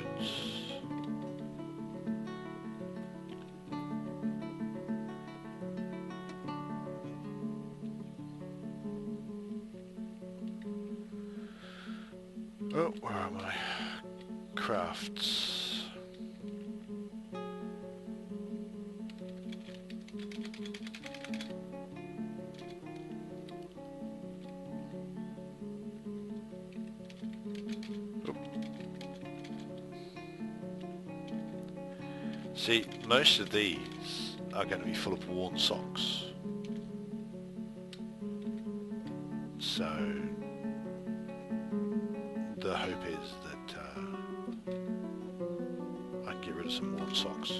Speaker 1: Oh, where are my crafts? See, most of these are going to be full of worn socks. So, the hope is that I can get rid of some worn socks.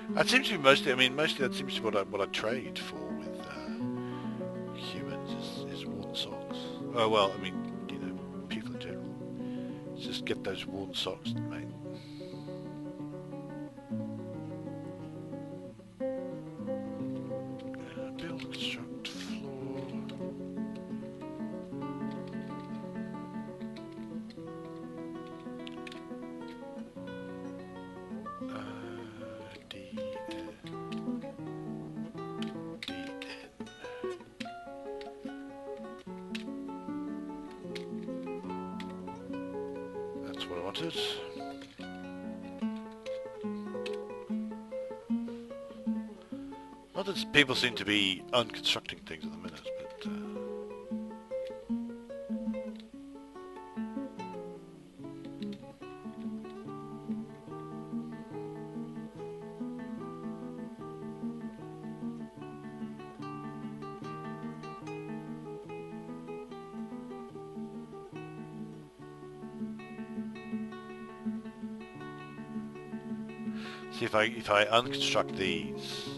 Speaker 1: That seems to be mostly that seems to be what I trade for with humans is worn socks. Oh well, people in general. Just get those worn socks, mate. Build, construct, floor. want it. Not that people seem to be unconstructing things at the minute, but... See, if I unconstruct these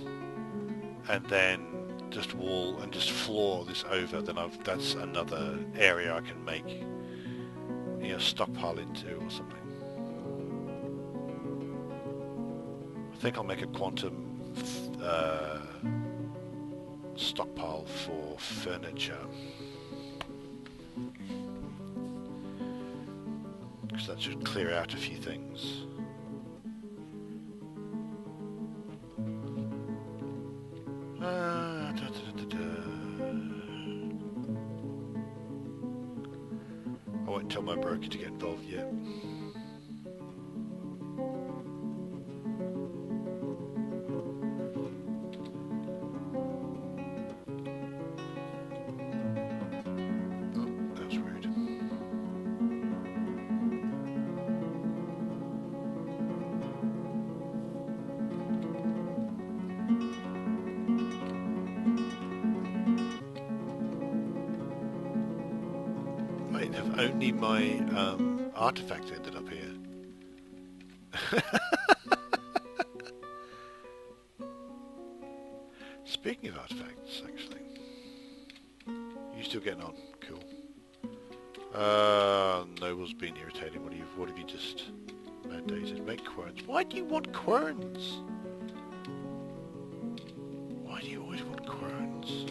Speaker 1: and then just wall and just floor this over, then that's another area I can make, you know, stockpile into or something. I think I'll make a quantum stockpile for furniture, because that should clear out a few things. I won't tell my broker to get involved yet. Oh, that was rude. Wait, have only my artifacts ended up here? Speaking of artifacts, actually, you still getting on? Cool. Noble's been irritating. What have you just mandated? Make querns. Why do you want querns? Why do you always want querns?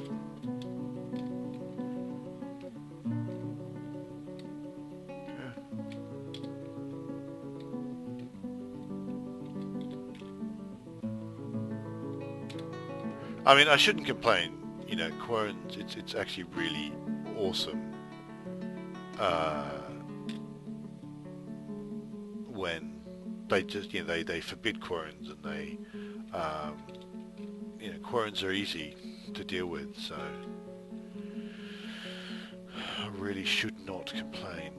Speaker 1: I mean, I shouldn't complain. You know, querns. It's actually really awesome. When they just, you know, they forbid querns, and they, you know, querns are easy to deal with. So I really should not complain.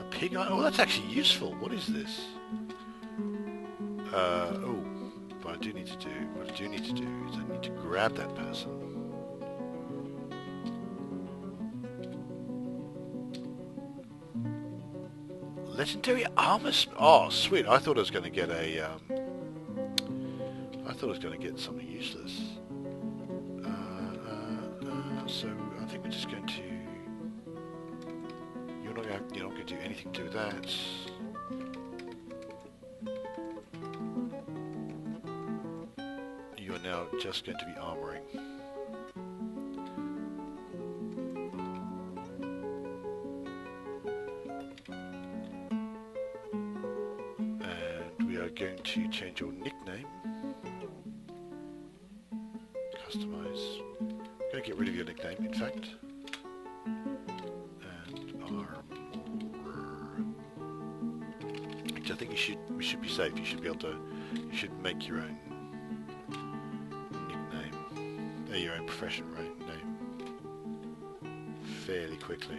Speaker 1: Pig eye? Oh, that's actually useful. What is this? Oh, what I do need to do is I need to grab that person. Legendary armor. Oh, sweet. I thought I was going to get a. I thought I was going to get something useless. So I think we're just going to. You're not going to do anything to that. You are now just going to be armoring. And we are going to change your nickname. Customize. I'm going to get rid of your nickname, in fact. I think we should be safe. You should be able to. You should make your own nickname, your own profession, right? Name fairly quickly.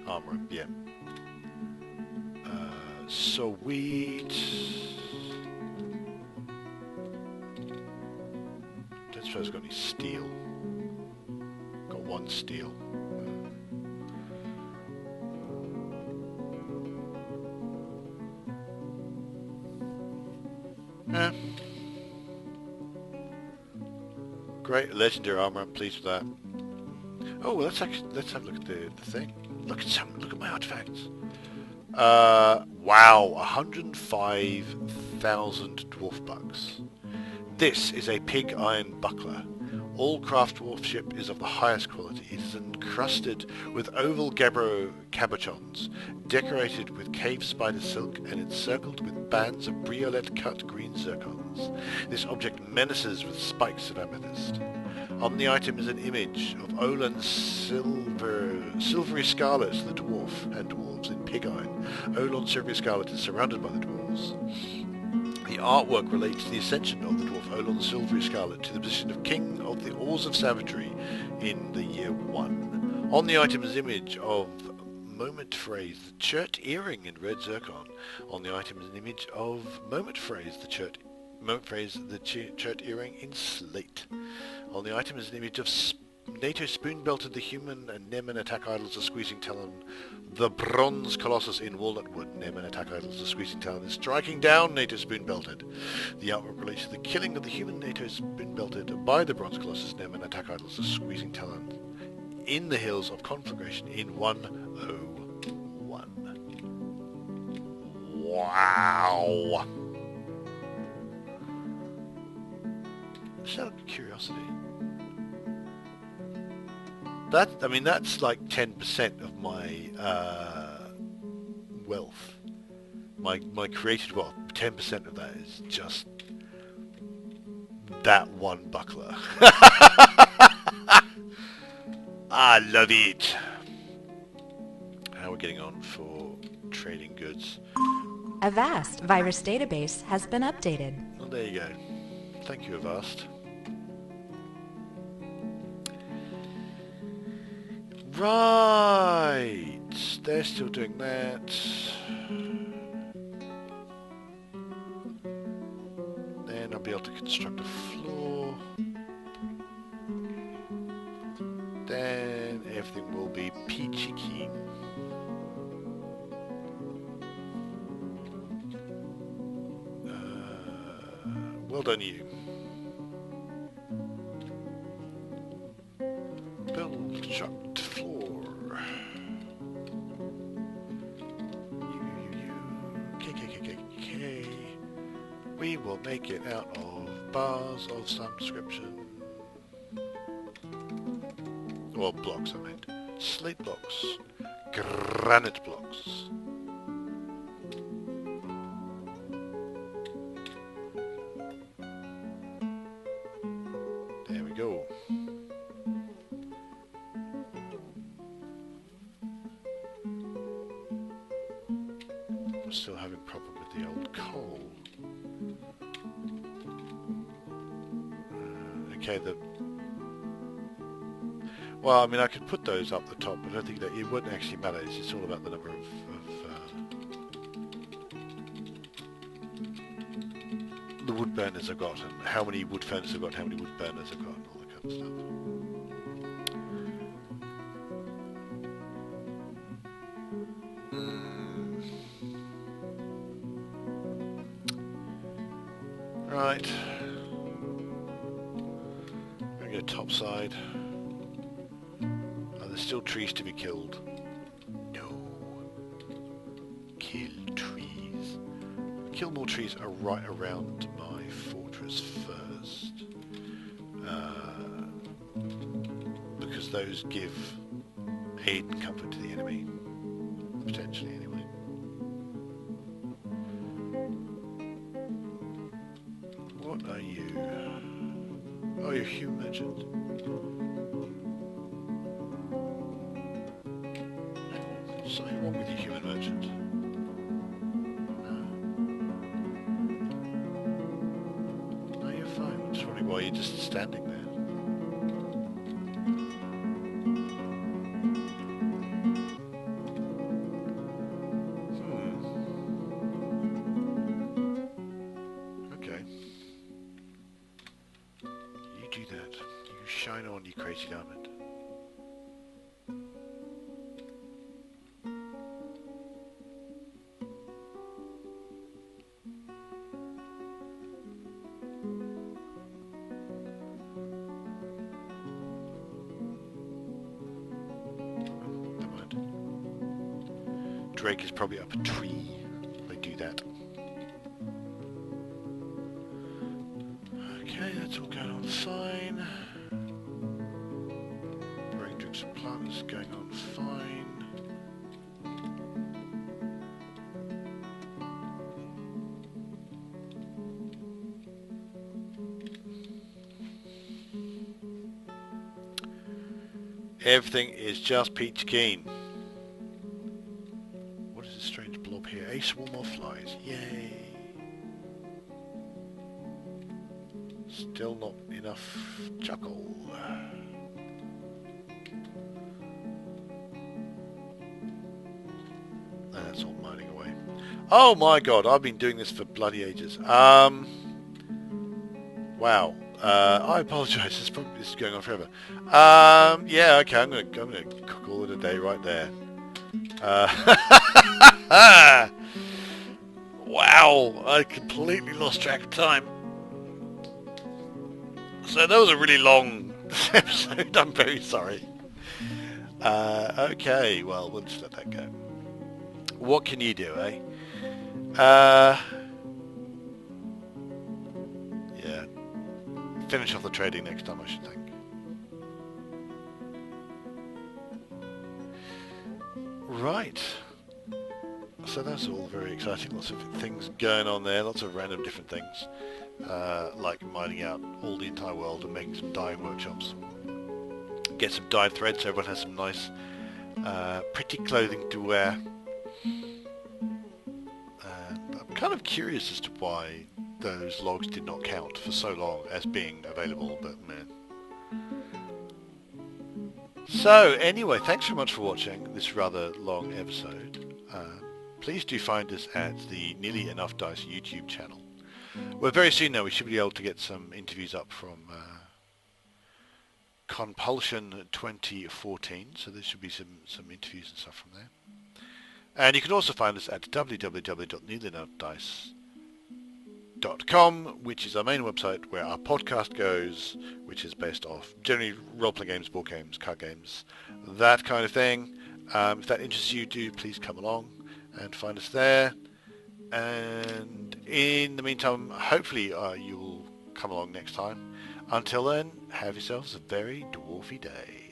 Speaker 1: Armor, yeah. Sweet. Don't suppose I've got any steel. Got one steel. Great, legendary armor. I'm pleased with that. Oh, well, let's have a look at the thing. Look at my artifacts. Wow, 105,000 dwarf bucks. This is a pig iron buckler. All craft dwarfship is of the highest quality. It is encrusted with oval gabbro cabochons, decorated with cave spider silk and encircled with bands of briolette cut green zircons. This object menaces with spikes of amethyst. On the item is an image of Olan Silvery Scarlet, the dwarf and dwarves in pig iron. Olan Silvery Scarlet is surrounded by the dwarves. The artwork relates the ascension of the dwarf Olan Silvery Scarlet to the position of King of the Oars of Savagery in the year 1. On the item is an image of Moment Phrase, the chert earring in red zircon. On the item is an image of Moment Phrase, the chert earring in slate. On the item is an image of NATO spoon-belted the human and Nemen attack idols of Squeezing Talon. The bronze colossus in walnut wood. Nemen attack idols of Squeezing Talon is striking down NATO spoon-belted. The artwork relates to the killing of the human NATO spoon-belted by the bronze colossus Nemen attack idols of Squeezing Talon in the hills of Conflagration in 101. Wow! Just out of curiosity. That's like 10% of my wealth. My created wealth, 10% of that is just that one buckler. I love it. How are we getting on for trading goods?
Speaker 2: A vast virus database has been updated.
Speaker 1: Well, there you go. Thank you, Avast. Right, they're still doing that. Then I'll be able to construct a floor. Then everything will be peachy keen. Well done, you. Build, construct, floor. You. We will make it out of bars of some description. Well, blocks, I meant. Slate blocks. Granite blocks. There we go. I'm still having a problem with the old coal. Okay, well, I mean, I could put those up the top, but I don't think that it wouldn't actually matter. It's just all about the number of the wood burners I've got, and how many wood furnaces I've got, how many wood burners I've got, and all that kind of stuff. Right. I'm going to go top side. There's still trees to be killed. No. Kill trees. Kill more trees are right around my fortress first. Because those give aid and comfort to the enemy. Potentially, anyway. What are you? Oh, you're a human merchant. Something wrong with you, human merchant? No, you're fine. I'm just wondering why you're just standing there. Okay. You do that. You shine on, you crazy diamond. Drake is probably up a tree. They do that. Okay. It's all going on fine. Growing drinks and plants going on fine. Everything is just peach keen. What is this strange blob here? A swarm of flies. Yay. Still not enough charcoal. That's all mining away. Oh my god, I've been doing this for bloody ages. Wow. I apologise. This is going on forever. Yeah. Okay. I'm gonna call it a day right there. Wow. I completely lost track of time. So that was a really long episode. I'm very sorry. Okay. Well, we'll just let that go. What can you do, eh? Yeah. Finish off the trading next time, I should think. Right. So that's all very exciting. Lots of things going on there. Lots of random different things. Like mining out all the entire world and making some dyeing workshops. Get some dyed thread so everyone has some nice, pretty clothing to wear. I'm kind of curious as to why those logs did not count for so long as being available, but man. So anyway, thanks very much for watching this rather long episode. Please do find us at the Nearly Enough Dice YouTube channel. Well, very soon now we should be able to get some interviews up from Compulsion 2014, so there should be some interviews and stuff from there. And you can also find us at www.nearlyenoughdice.com, which is our main website where our podcast goes, which is based off generally role-playing games, board games, card games, that kind of thing. If that interests you, do please come along and find us there. And in the meantime, hopefully you will come along next time. Until then, have yourselves a very dwarfy day.